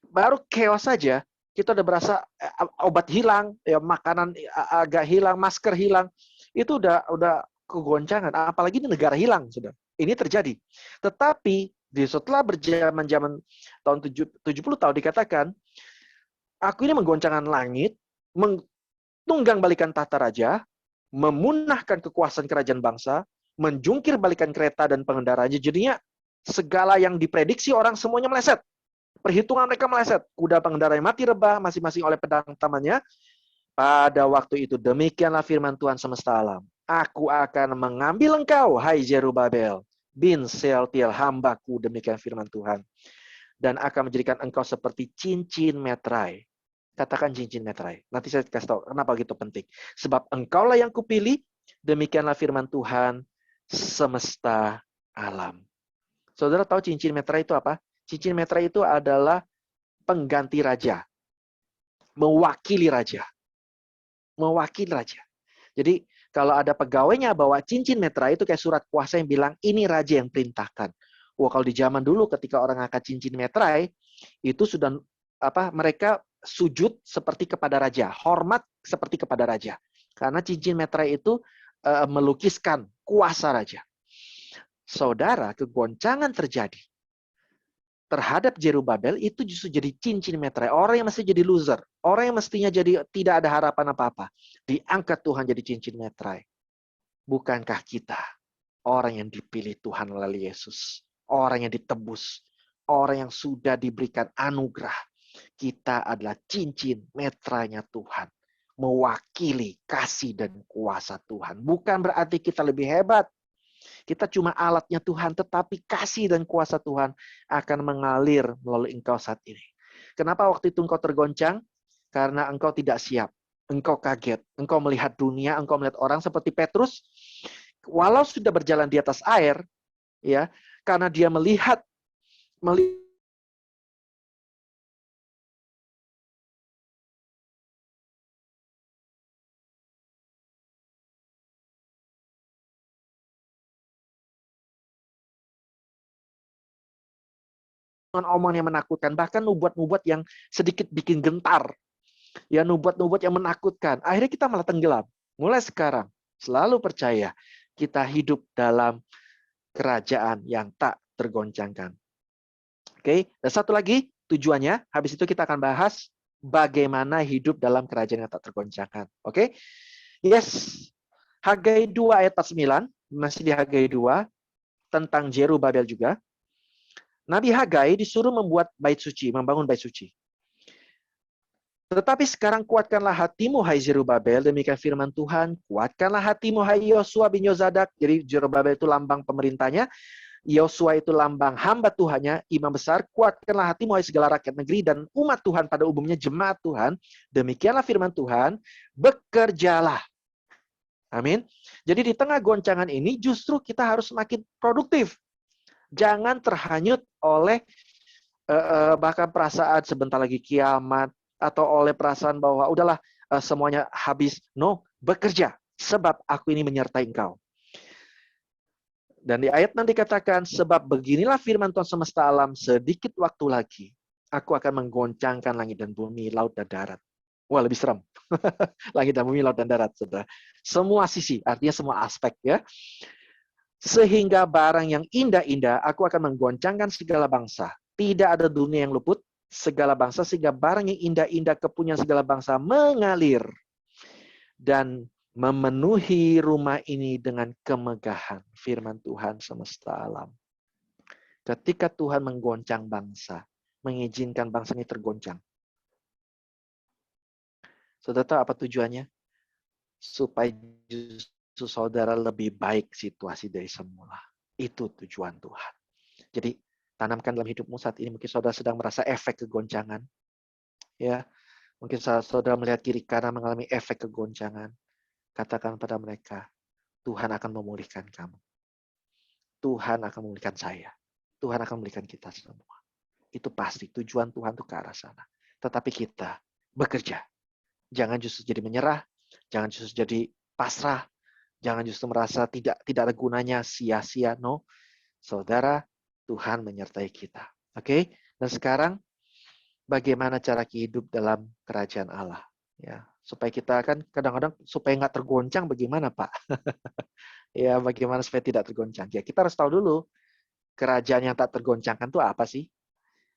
Baru chaos saja, kita udah berasa obat hilang, ya makanan agak hilang, masker hilang. Itu udah kegoncangan, apalagi di negara hilang, saudara. Ini terjadi. Tetapi setelah berjaman-jaman tahun 70 tahun dikatakan, aku ini menggoncangkan langit, menunggang balikan tahta raja, memunahkan kekuasaan kerajaan bangsa, menjungkir balikan kereta dan pengendaranya. Jadinya segala yang diprediksi orang semuanya meleset. Perhitungan mereka meleset. Kuda pengendaranya mati rebah, masing-masing oleh pedang tamannya. Pada waktu itu, demikianlah firman Tuhan semesta alam. Aku akan mengambil engkau, hai Zerubabel, bin Sealtiel, hambaku, demikian firman Tuhan. Dan akan menjadikan engkau seperti cincin meterai. Katakan cincin meterai. Nanti saya kasih tahu kenapa gitu penting. Sebab engkaulah yang kupilih, demikianlah firman Tuhan semesta alam. Saudara tahu cincin meterai itu apa? Cincin meterai itu adalah pengganti raja. Mewakili raja. Mewakili raja. Jadi kalau ada pegawainya bawa cincin meterai itu kayak surat kuasa yang bilang ini raja yang perintahkan. Wah, kalau di zaman dulu ketika orang angkat cincin meterai itu sudah mereka sujud seperti kepada raja, hormat seperti kepada raja. Karena cincin meterai itu melukiskan kuasa raja. Saudara, kegoncangan terjadi terhadap Jerubabel itu justru jadi cincin meterai. Orang yang mesti jadi loser, orang yang mestinya jadi tidak ada harapan apa-apa, diangkat Tuhan jadi cincin meterai. Bukankah kita orang yang dipilih Tuhan melalui Yesus, orang yang ditebus, orang yang sudah diberikan anugerah? Kita adalah cincin meterainya Tuhan. Mewakili kasih dan kuasa Tuhan. Bukan berarti kita lebih hebat. Kita cuma alatnya Tuhan. Tetapi kasih dan kuasa Tuhan akan mengalir melalui engkau saat ini. Kenapa waktu itu engkau tergoncang? Karena engkau tidak siap. Engkau kaget. Engkau melihat dunia. Engkau melihat orang seperti Petrus. Walau sudah berjalan di atas air. Ya, karena dia melihat omongan yang menakutkan, bahkan nubuat-nubuat yang sedikit bikin gentar. Ya, nubuat-nubuat yang menakutkan. Akhirnya kita malah tenggelam. Mulai sekarang, selalu percaya kita hidup dalam kerajaan yang tak tergoncangkan. Oke, dan satu lagi tujuannya, habis itu kita akan bahas bagaimana hidup dalam kerajaan yang tak tergoncangkan. Oke? Yes. Hagai 2 ayat 49, masih di Hagai 2, tentang Zerubabel juga. Nabi Hagai disuruh membuat bait suci, membangun bait suci. Tetapi sekarang kuatkanlah hatimu, hai Zerubabel, demikian firman Tuhan. Kuatkanlah hatimu, hai Yosua bin Yozadak. Jadi Zerubabel itu lambang pemerintahnya. Yosua itu lambang hamba Tuhannya, imam besar. Kuatkanlah hatimu, hai segala rakyat negeri dan umat Tuhan pada umumnya, jemaat Tuhan. Demikianlah firman Tuhan, bekerjalah. Amin. Jadi di tengah goncangan ini justru kita harus semakin produktif. Jangan terhanyut oleh bahkan perasaan sebentar lagi kiamat, atau oleh perasaan bahwa udahlah semuanya habis. No, bekerja sebab aku ini menyertai engkau. Dan di ayat nanti dikatakan, sebab beginilah firman Tuhan semesta alam, sedikit waktu lagi aku akan menggoncangkan langit dan bumi, laut dan darat. Wah, lebih serem. Langit dan bumi, laut dan darat, saudara. Semua sisi, artinya semua aspek ya. Sehingga barang yang indah-indah aku akan menggoncangkan segala bangsa. Tidak ada dunia yang luput segala bangsa, sehingga barang yang indah-indah kepunyaan segala bangsa mengalir dan memenuhi rumah ini dengan kemegahan. Firman Tuhan semesta alam. Ketika Tuhan menggoncang bangsa, mengizinkan bangsa ini tergoncang. Saudara tahu apa tujuannya? Supaya justru saudara lebih baik situasi dari semula. Itu tujuan Tuhan. Jadi tanamkan dalam hidupmu saat ini, mungkin saudara sedang merasa efek kegoncangan. Ya, mungkin saudara melihat kiri kanan mengalami efek kegoncangan. Katakan pada mereka, Tuhan akan memulihkan kamu. Tuhan akan memulihkan saya. Tuhan akan memulihkan kita semua. Itu pasti tujuan Tuhan itu ke arah sana. Tetapi kita bekerja. Jangan justru jadi menyerah, jangan justru jadi pasrah, jangan justru merasa tidak ada gunanya, sia-sia. No, saudara, Tuhan menyertai kita. Oke? Dan sekarang bagaimana cara hidup dalam kerajaan Allah? Ya, supaya kita kan kadang-kadang supaya nggak tergoncang bagaimana, Pak? Ya, bagaimana supaya tidak tergoncang? Ya, kita harus tahu dulu kerajaan yang tak tergoncangkan itu apa sih?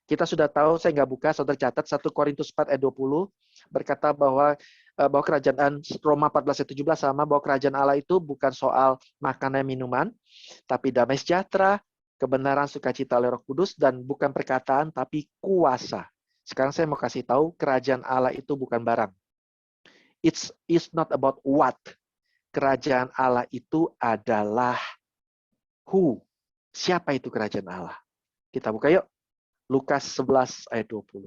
Kita sudah tahu, saya nggak buka, saudara catat 1 Korintus 4 ayat 20 berkata bahwa kerajaan Roma 14 ayat 17 sama, bahwa kerajaan Allah itu bukan soal makanan minuman, tapi damai sejahtera, kebenaran, sukacita oleh Roh Kudus, dan bukan perkataan tapi kuasa. Sekarang saya mau kasih tahu, kerajaan Allah itu bukan barang. It's not about what. Kerajaan Allah itu adalah who. Siapa itu kerajaan Allah? Kita buka yuk. Lukas 11 ayat 20.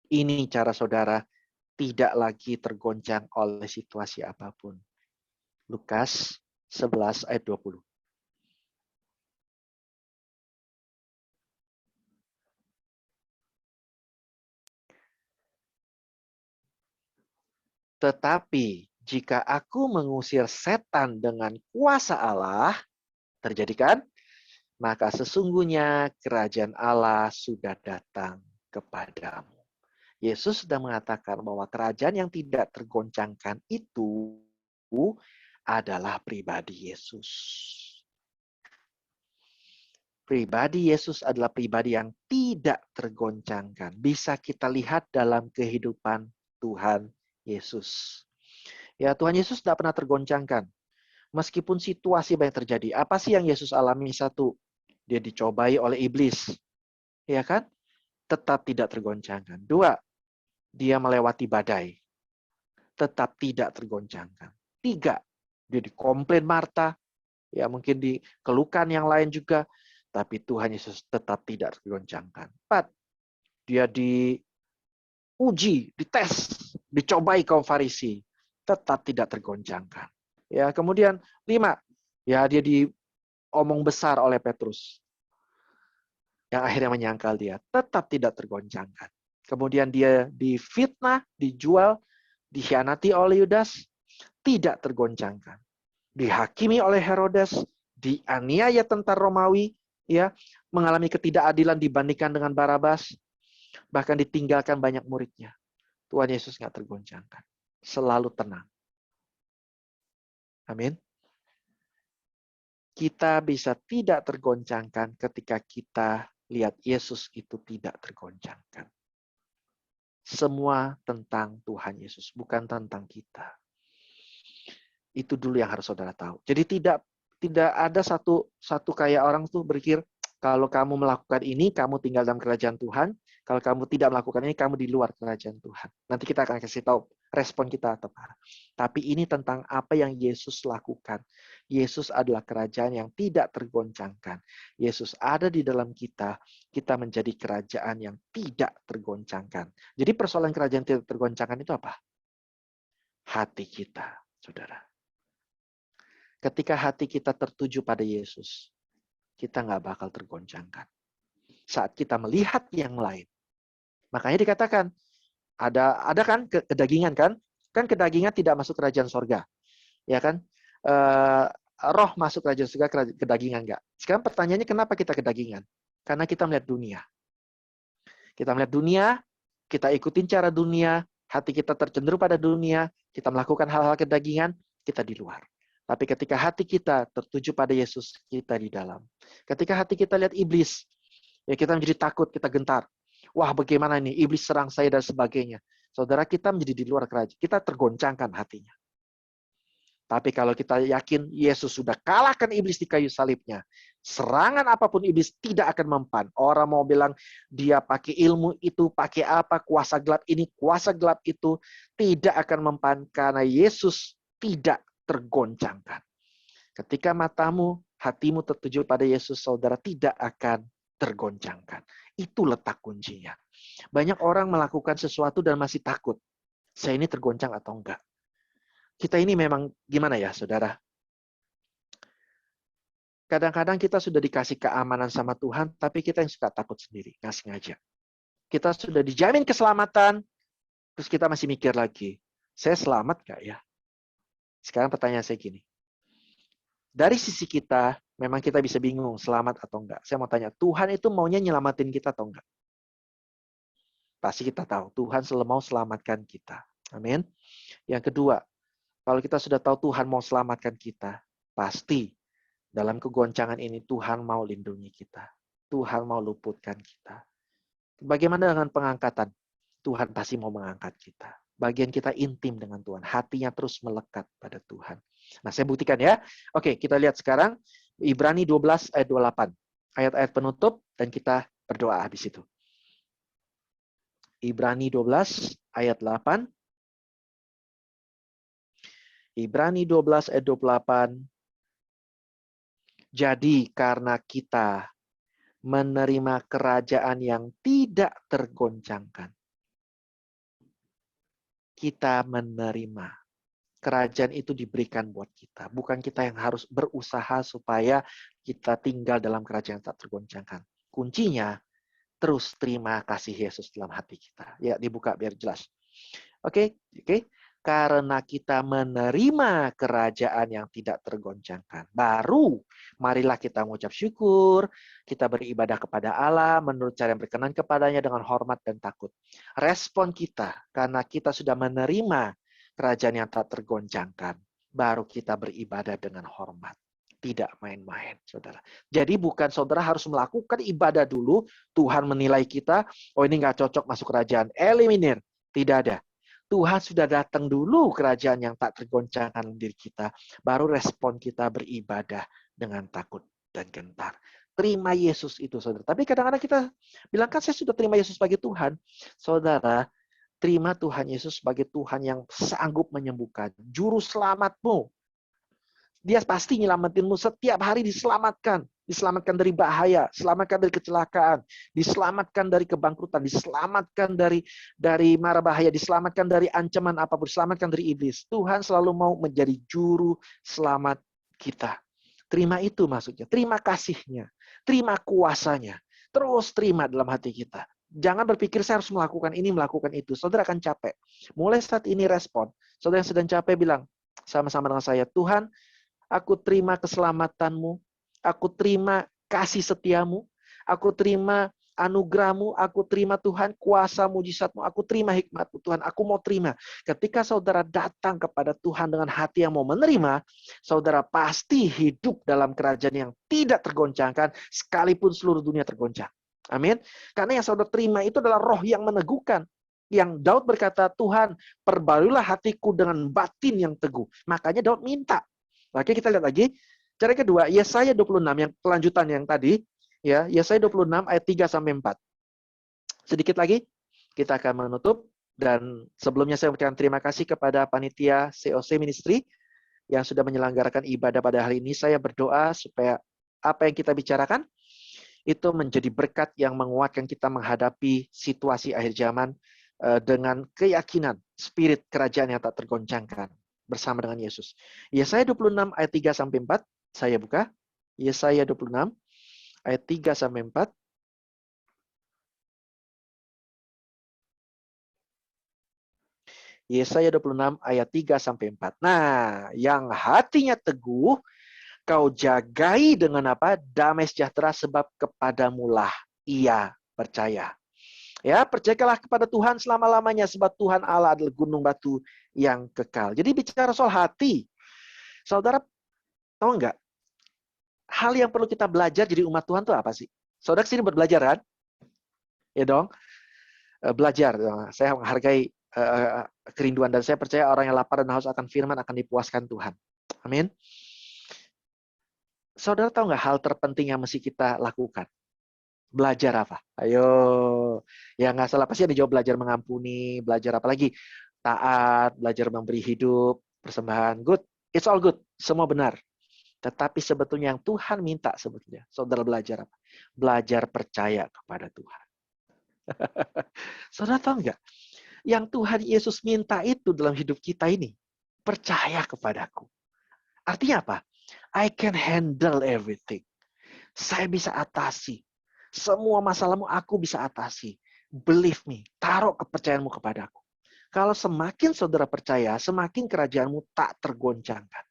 Ini cara saudara tidak lagi tergoncang oleh situasi apapun. Lukas 11 ayat 20. Tetapi jika aku mengusir setan dengan kuasa Allah, terjadi kan? Maka sesungguhnya kerajaan Allah sudah datang kepadamu. Yesus sudah mengatakan bahwa kerajaan yang tidak tergoncangkan itu adalah pribadi Yesus. Pribadi Yesus adalah pribadi yang tidak tergoncangkan. Bisa kita lihat dalam kehidupan Tuhan Yesus. Ya, Tuhan Yesus tidak pernah tergoncangkan. Meskipun situasi banyak terjadi. Apa sih yang Yesus alami? Satu, dia dicobai oleh iblis. Ya kan? Tetap tidak tergoncangkan. Dua, dia melewati badai. Tetap tidak tergoncangkan. Tiga, dia dikomplain Marta. Ya, mungkin dikeluhkan yang lain juga. Tapi Tuhan Yesus tetap tidak tergoncangkan. Empat, dia diuji, dites, dicobai kaum Farisi. Tetap tidak tergoncangkan. Ya, kemudian 5, ya dia diomong besar oleh Petrus. Yang akhirnya menyangkal dia, tetap tidak tergoncangkan. Kemudian dia difitnah, dijual, dikhianati oleh Yudas, tidak tergoncangkan. Dihakimi oleh Herodes, dianiaya tentara Romawi, ya, mengalami ketidakadilan dibandingkan dengan Barabas, bahkan ditinggalkan banyak muridnya. Tuhan Yesus nggak tergoncangkan, selalu tenang. Amin. Kita bisa tidak tergoncangkan ketika kita lihat Yesus itu tidak tergoncangkan. Semua tentang Tuhan Yesus, bukan tentang kita. Itu dulu yang harus saudara tahu. Jadi tidak ada satu kayak orang tuh berpikir, kalau kamu melakukan ini, kamu tinggal dalam kerajaan Tuhan. Kalau kamu tidak melakukan ini, kamu di luar kerajaan Tuhan. Nanti kita akan kasih tahu respon kita apa. Tapi ini tentang apa yang Yesus lakukan. Yesus adalah kerajaan yang tidak tergoncangkan. Yesus ada di dalam kita, kita menjadi kerajaan yang tidak tergoncangkan. Jadi persoalan kerajaan tidak tergoncangkan itu apa? Hati kita, saudara. Ketika hati kita tertuju pada Yesus, kita nggak bakal tergoncangkan. Saat kita melihat yang lain, makanya dikatakan ada kan kedagingan kan kedagingan tidak masuk kerajaan sorga, ya kan? Roh masuk kerajaan surga, kedagingan nggak. Sekarang pertanyaannya kenapa kita kedagingan? Karena kita melihat dunia. Kita melihat dunia, kita ikutin cara dunia, hati kita tercenderung pada dunia, kita melakukan hal-hal kedagingan, kita di luar. Tapi ketika hati kita tertuju pada Yesus, kita di dalam. Ketika hati kita lihat iblis, ya kita menjadi takut, kita gentar. Wah, bagaimana ini? Iblis serang saya dan sebagainya. Saudara, kita menjadi di luar kerajaan. Kita tergoncangkan hatinya. Tapi kalau kita yakin Yesus sudah kalahkan iblis di kayu salibnya, serangan apapun iblis tidak akan mempan. Orang mau bilang dia pakai ilmu itu, pakai apa, kuasa gelap ini, kuasa gelap itu, tidak akan mempan karena Yesus tidak tergoncangkan. Ketika matamu, hatimu tertuju pada Yesus, saudara tidak akan tergoncangkan. Itu letak kuncinya. Banyak orang melakukan sesuatu dan masih takut. Saya ini tergoncang atau enggak? Kita ini memang gimana ya, saudara? Kadang-kadang kita sudah dikasih keamanan sama Tuhan, tapi kita yang suka takut sendiri, nggak sengaja. Kita sudah dijamin keselamatan, terus kita masih mikir lagi, saya selamat nggak ya? Sekarang pertanyaan saya gini, dari sisi kita, memang kita bisa bingung selamat atau enggak. Saya mau tanya, Tuhan itu maunya nyelamatin kita atau enggak? Pasti kita tahu, Tuhan selalu mau selamatkan kita. Amin. Yang kedua, kalau kita sudah tahu Tuhan mau selamatkan kita, pasti dalam kegoncangan ini Tuhan mau lindungi kita. Tuhan mau luputkan kita. Bagaimana dengan pengangkatan? Tuhan pasti mau mengangkat kita. Bagian kita intim dengan Tuhan. Hatinya terus melekat pada Tuhan. Nah, saya buktikan ya. Oke, kita lihat sekarang Ibrani 12 ayat 28. Ayat-ayat penutup dan kita berdoa habis itu. Ibrani 12 ayat 8. Ibrani 12 ayat 28. Jadi karena kita menerima kerajaan yang tidak tergoncangkan. Kita menerima. Kerajaan itu diberikan buat kita. Bukan kita yang harus berusaha supaya kita tinggal dalam kerajaan yang tak tergoncangkan. Kuncinya, terus terima kasih Yesus dalam hati kita. Ya, dibuka biar jelas. Oke. Karena kita menerima kerajaan yang tidak tergoncangkan. Baru, marilah kita mengucap syukur, kita beribadah kepada Allah, menurut cara yang berkenan kepadanya dengan hormat dan takut. Respon kita, karena kita sudah menerima kerajaan yang tak tergoncangkan, baru kita beribadah dengan hormat. Tidak main-main, saudara. Jadi bukan saudara harus melakukan ibadah dulu, Tuhan menilai kita, oh ini nggak cocok masuk kerajaan, eliminir. Tidak ada. Tuhan sudah datang dulu kerajaan yang tak tergoncangkan diri kita. Baru respon kita beribadah dengan takut dan gentar. Terima Yesus itu, saudara. Tapi kadang-kadang kita bilang, kan saya sudah terima Yesus sebagai Tuhan. Saudara, terima Tuhan Yesus sebagai Tuhan yang sanggup menyembuhkan. Juru selamatmu. Dia pasti nyelamatinmu setiap hari diselamatkan. Diselamatkan dari bahaya, diselamatkan dari kecelakaan, diselamatkan dari kebangkrutan, diselamatkan dari mara bahaya, diselamatkan dari ancaman apapun, diselamatkan dari iblis. Tuhan selalu mau menjadi juru selamat kita. Terima itu maksudnya, terima kasihnya, terima kuasanya. Terus terima dalam hati kita. Jangan berpikir saya harus melakukan ini, melakukan itu. Saudara akan capek. Mulai saat ini respon. Saudara yang sedang capek bilang, sama-sama dengan saya, Tuhan, aku terima keselamatanmu. Aku terima kasih setiamu, aku terima anugerahmu, aku terima Tuhan kuasa mujizatmu, aku terima hikmatmu Tuhan, aku mau terima. Ketika saudara datang kepada Tuhan dengan hati yang mau menerima, saudara pasti hidup dalam kerajaan yang tidak tergoncangkan, sekalipun seluruh dunia tergoncang. Amin. Karena yang saudara terima itu adalah roh yang meneguhkan. Yang Daud berkata, Tuhan, perbaruilah hatiku dengan batin yang teguh. Makanya Daud minta. Oke, kita lihat lagi. Cara kedua, Yesaya 26 yang kelanjutan yang tadi, ya, Yesaya 26 ayat 3 sampai 4. Sedikit lagi kita akan menutup, dan sebelumnya saya ucapkan terima kasih kepada panitia COC Ministry yang sudah menyelenggarakan ibadah pada hari ini. Saya berdoa supaya apa yang kita bicarakan itu menjadi berkat yang menguatkan kita menghadapi situasi akhir zaman dengan keyakinan spirit kerajaan yang tak tergoncangkan bersama dengan Yesus. Yesaya 26 ayat 3 sampai 4, saya buka. Yesaya 26 ayat 3 sampai 4. Yesaya 26 ayat 3 sampai 4. Nah, yang hatinya teguh kau jagai dengan apa? Damai sejahtera, sebab kepadamulah ia percaya. Ya, percayalah kepada Tuhan selama-lamanya, sebab Tuhan Allah adalah gunung batu yang kekal. Jadi bicara soal hati, saudara tahu nggak? Hal yang perlu kita belajar jadi umat Tuhan itu apa sih? Saudara kesini buat belajar kan? Ya dong, belajar. Saya menghargai kerinduan, dan saya percaya orang yang lapar dan haus akan firman akan dipuaskan Tuhan. Amin. Saudara tahu nggak hal terpenting yang mesti kita lakukan? Belajar apa? Ayo. Ya nggak salah, pasti ada jawab belajar mengampuni, belajar apa lagi? Taat, belajar memberi hidup, persembahan. Good. It's all good. Semua benar. Tetapi sebetulnya yang Tuhan minta sebetulnya, saudara belajar apa? Belajar percaya kepada Tuhan. Saudara tahu nggak? Yang Tuhan Yesus minta itu dalam hidup kita ini, percaya kepadaku. Artinya apa? I can handle everything. Saya bisa atasi. Semua masalahmu aku bisa atasi. Believe me. Taruh kepercayaanmu kepadaku. Kalau semakin saudara percaya, semakin kerajaanmu tak tergoncangkan.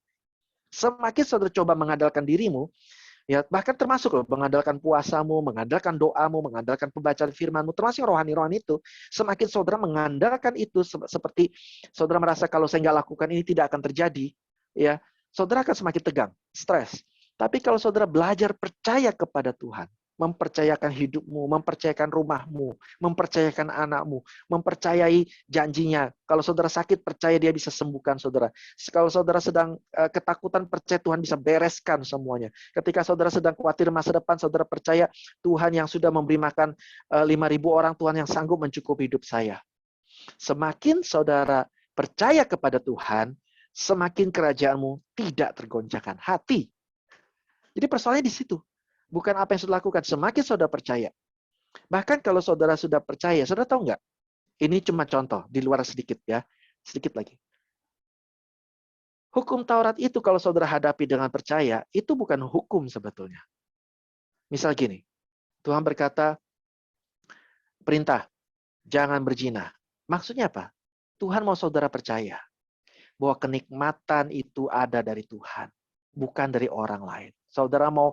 Semakin saudara coba mengandalkan dirimu, ya bahkan termasuk loh, mengandalkan puasamu, mengandalkan doamu, mengandalkan pembacaan firmanmu, termasuk rohani-rohani itu, semakin saudara mengandalkan itu, seperti saudara merasa kalau saya nggak lakukan ini tidak akan terjadi, ya saudara akan semakin tegang, stres. Tapi kalau saudara belajar percaya kepada Tuhan, mempercayakan hidupmu, mempercayakan rumahmu, mempercayakan anakmu, mempercayai janjinya. Kalau saudara sakit, percaya dia bisa sembuhkan saudara. Kalau saudara sedang ketakutan, percaya Tuhan bisa bereskan semuanya. Ketika saudara sedang khawatir masa depan, saudara percaya Tuhan yang sudah memberi makan 5.000 orang, Tuhan yang sanggup mencukupi hidup saya. Semakin saudara percaya kepada Tuhan, semakin kerajaanmu tidak tergoncangkan. Hati. Jadi persoalannya di situ. Bukan apa yang saudara lakukan. Semakin saudara percaya. Bahkan kalau saudara sudah percaya, saudara tahu nggak? Ini cuma contoh, di luar sedikit ya. Sedikit lagi. Hukum Taurat itu kalau saudara hadapi dengan percaya, itu bukan hukum sebetulnya. Misal gini, Tuhan berkata, perintah, jangan berzina. Maksudnya apa? Tuhan mau saudara percaya bahwa kenikmatan itu ada dari Tuhan, bukan dari orang lain. Saudara mau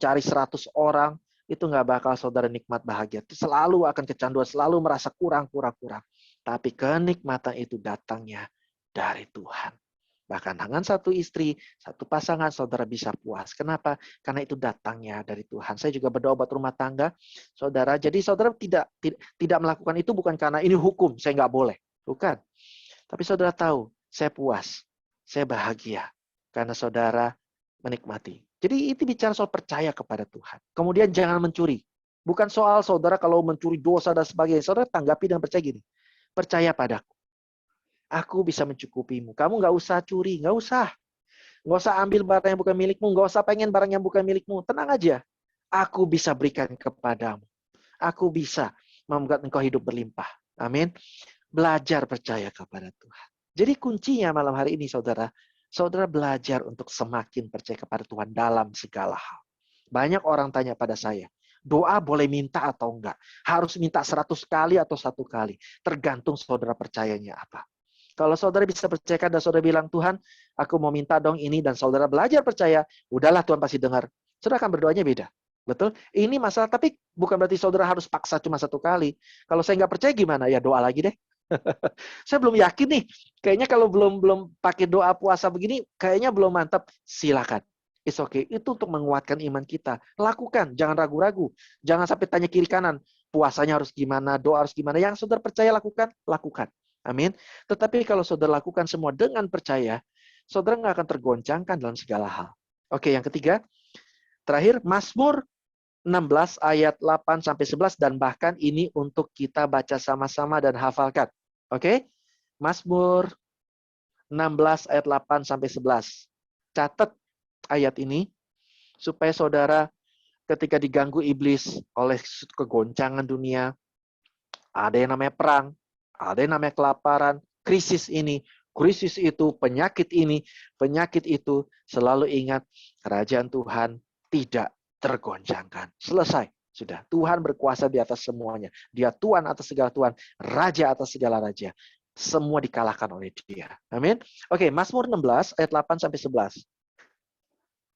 cari 100 orang, itu nggak bakal saudara nikmat bahagia. Selalu akan kecanduan, selalu merasa kurang. Tapi kenikmatan itu datangnya dari Tuhan. Bahkan dengan satu istri, satu pasangan, saudara bisa puas. Kenapa? Karena itu datangnya dari Tuhan. Saya juga berdoa buat rumah tangga, saudara. Jadi saudara tidak melakukan itu bukan karena ini hukum, saya nggak boleh. Bukan. Tapi saudara tahu, saya puas, saya bahagia. Karena saudara menikmati. Jadi itu bicara soal percaya kepada Tuhan. Kemudian jangan mencuri. Bukan soal saudara kalau mencuri dosa dan sebagainya. Saudara tanggapi dengan percaya gini. Percaya padaku. Aku bisa mencukupimu. Kamu nggak usah curi. Nggak usah. Nggak usah ambil barang yang bukan milikmu. Nggak usah pengen barang yang bukan milikmu. Tenang aja. Aku bisa berikan kepadamu. Aku bisa membuat engkau hidup berlimpah. Amin. Belajar percaya kepada Tuhan. Jadi kuncinya malam hari ini saudara belajar untuk semakin percaya kepada Tuhan dalam segala hal. Banyak orang tanya pada saya, doa boleh minta atau enggak? Harus minta 100 kali atau 1 kali? Tergantung saudara percayanya apa. Kalau saudara bisa percayakan dan saudara bilang, Tuhan, aku mau minta dong ini, dan saudara belajar percaya, udahlah Tuhan pasti dengar. Saudara akan berdoanya beda. Betul? Ini masalah, tapi bukan berarti saudara harus paksa cuma satu kali. Kalau saya nggak percaya gimana? Ya doa lagi deh. Saya belum yakin nih. Kayaknya kalau belum belum pakai doa puasa begini, kayaknya belum mantap. Silakan. It's okay. Itu untuk menguatkan iman kita. Lakukan, jangan ragu-ragu. Jangan sampai tanya kiri kanan. Puasanya harus gimana, doa harus gimana. Yang saudara percaya lakukan, lakukan. Amin. Tetapi kalau saudara lakukan semua dengan percaya, saudara nggak akan tergoncangkan dalam segala hal. Oke, yang ketiga. Terakhir, Mazmur 16 ayat 8 sampai 11 dan bahkan ini untuk kita baca sama-sama dan hafalkan. Oke? Mazmur 16 ayat 8 sampai 11. Catat ayat ini supaya saudara ketika diganggu iblis oleh kegoncangan dunia, ada yang namanya perang, ada yang namanya kelaparan, krisis ini, krisis itu, penyakit ini, penyakit itu, selalu ingat kerajaan Tuhan tidak tergoncangkan. Selesai. Sudah. Tuhan berkuasa di atas semuanya. Dia Tuhan atas segala Tuhan. Raja atas segala raja. Semua dikalahkan oleh dia. Amin. Oke, Mazmur 16 ayat 8 sampai 11.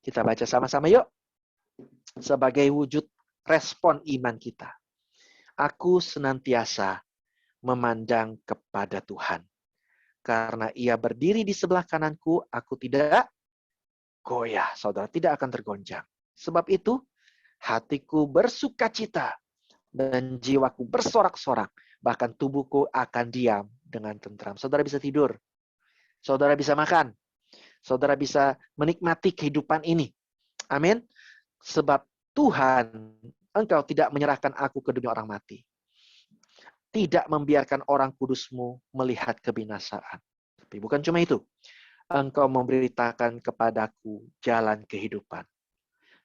Kita baca sama-sama yuk. Sebagai wujud respon iman kita. Aku senantiasa memandang kepada Tuhan. Karena ia berdiri di sebelah kananku, aku tidak goyah. Saudara tidak akan tergoncang. Sebab itu, hatiku bersukacita dan jiwaku bersorak-sorak. Bahkan tubuhku akan diam dengan tentram. Saudara bisa tidur. Saudara bisa makan. Saudara bisa menikmati kehidupan ini. Amin. Sebab Tuhan, Engkau tidak menyerahkan aku ke dunia orang mati. Tidak membiarkan orang kudusmu melihat kebinasaan. Tapi bukan cuma itu. Engkau memberitakan kepadaku jalan kehidupan.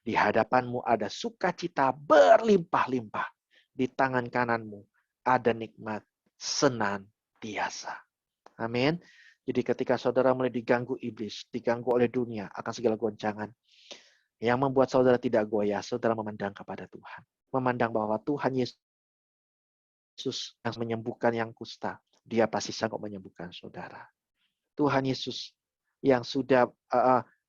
Di hadapanmu ada sukacita berlimpah-limpah. Di tangan kananmu ada nikmat senantiasa. Amin. Jadi ketika saudara mulai diganggu iblis, diganggu oleh dunia akan segala goncangan, yang membuat saudara tidak goyah, saudara memandang kepada Tuhan. Memandang bahwa Tuhan Yesus yang menyembuhkan yang kusta, dia pasti sanggup menyembuhkan saudara. Tuhan Yesus yang sudah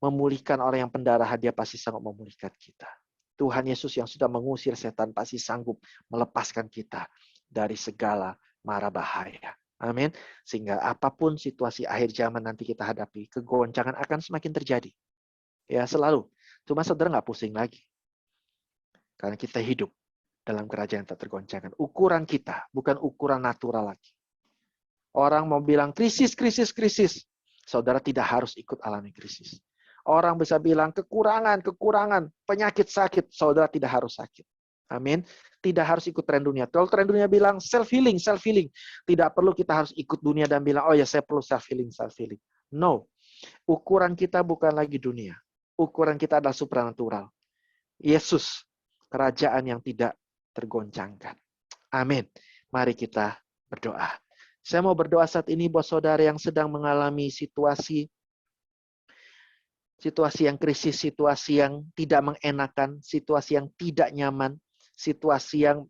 memulihkan orang yang pendarahan, dia pasti sanggup memulihkan kita. Tuhan Yesus yang sudah mengusir setan pasti sanggup melepaskan kita dari segala mara bahaya. Amin. Sehingga apapun situasi akhir zaman nanti kita hadapi, kegoncangan akan semakin terjadi. Ya, selalu. Cuma saudara nggak pusing lagi. Karena kita hidup dalam kerajaan yang tak tergoncangkan. Ukuran kita, bukan ukuran natural lagi. Orang mau bilang krisis, krisis, krisis. Saudara tidak harus ikut alami krisis. Orang bisa bilang kekurangan, kekurangan, penyakit, sakit. Saudara tidak harus sakit. Amin. Tidak harus ikut tren dunia. Kalau tren dunia bilang self-healing, self-healing. Tidak perlu kita harus ikut dunia dan bilang, oh ya saya perlu self-healing, self-healing. No. Ukuran kita bukan lagi dunia. Ukuran kita adalah supranatural. Yesus, kerajaan yang tidak tergoncangkan. Amin. Mari kita berdoa. Saya mau berdoa saat ini buat saudara yang sedang mengalami situasi yang krisis, situasi yang tidak mengenakan, situasi yang tidak nyaman, situasi yang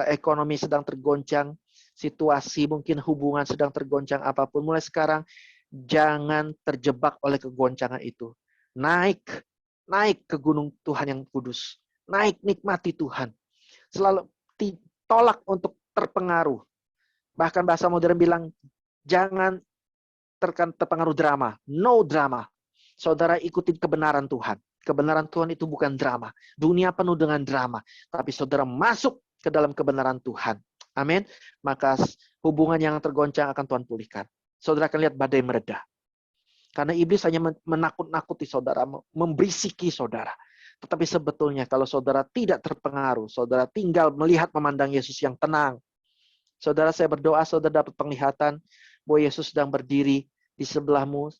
ekonomi sedang tergoncang, situasi mungkin hubungan sedang tergoncang apapun. Mulai sekarang, jangan terjebak oleh kegoncangan itu. Naik ke gunung Tuhan yang kudus. Naik, nikmati Tuhan. Selalu tolak untuk terpengaruh. Bahkan bahasa modern bilang, jangan terpengaruh drama. No drama. Saudara ikutin kebenaran Tuhan. Kebenaran Tuhan itu bukan drama. Dunia penuh dengan drama. Tapi saudara masuk ke dalam kebenaran Tuhan. Amin. Maka hubungan yang tergoncang akan Tuhan pulihkan. Saudara akan lihat badai mereda. Karena iblis hanya menakut-nakuti saudara, memberisiki saudara. Tetapi sebetulnya kalau saudara tidak terpengaruh, saudara tinggal melihat memandang Yesus yang tenang. Saudara, saya berdoa saudara dapat penglihatan bahwa Yesus sedang berdiri di sebelahmu,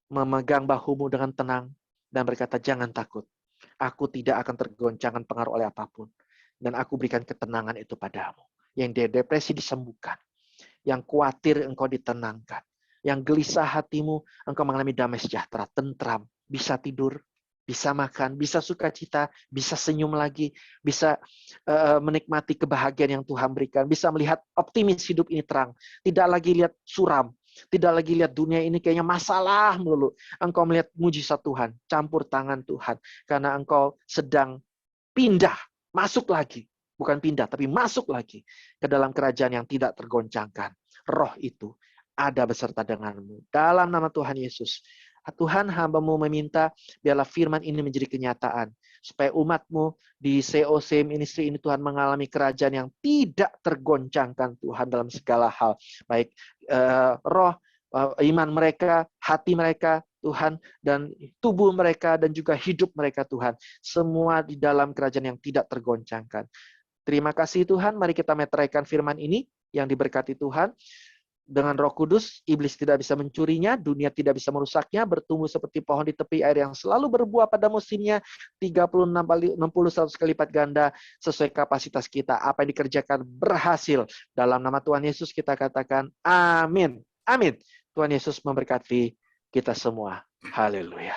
memegang bahumu dengan tenang, dan berkata, jangan takut. Aku tidak akan tergoncangkan pengaruh oleh apapun. Dan aku berikan ketenangan itu padamu. Yang depresi disembuhkan. Yang khawatir engkau ditenangkan. Yang gelisah hatimu, engkau mengalami damai sejahtera, tentram, bisa tidur, bisa makan, bisa sukacita, bisa senyum lagi, bisa menikmati kebahagiaan yang Tuhan berikan, bisa melihat optimis hidup ini terang, tidak lagi lihat suram, tidak lagi lihat dunia ini kayaknya masalah melulu. Engkau melihat mujizat Tuhan, campur tangan Tuhan, karena engkau sedang pindah, masuk lagi. Bukan pindah, tapi masuk lagi ke dalam kerajaan yang tidak tergoncangkan. Roh itu ada beserta denganmu. Dalam nama Tuhan Yesus. Tuhan, hamba-Mu meminta biarlah firman ini menjadi kenyataan. Supaya umat-Mu di COC Ministry ini Tuhan mengalami kerajaan yang tidak tergoncangkan Tuhan dalam segala hal. Baik roh, iman mereka, hati mereka, Tuhan, dan tubuh mereka, dan juga hidup mereka, Tuhan. Semua di dalam kerajaan yang tidak tergoncangkan. Terima kasih Tuhan, mari kita meteraikan firman ini yang diberkati Tuhan. Dengan Roh Kudus, iblis tidak bisa mencurinya, dunia tidak bisa merusaknya, bertumbuh seperti pohon di tepi air yang selalu berbuah pada musimnya, 30, 60, 100 kali lipat ganda, sesuai kapasitas kita. Apa yang dikerjakan berhasil. Dalam nama Tuhan Yesus kita katakan, amin. Amin. Tuhan Yesus memberkati kita semua. Haleluya.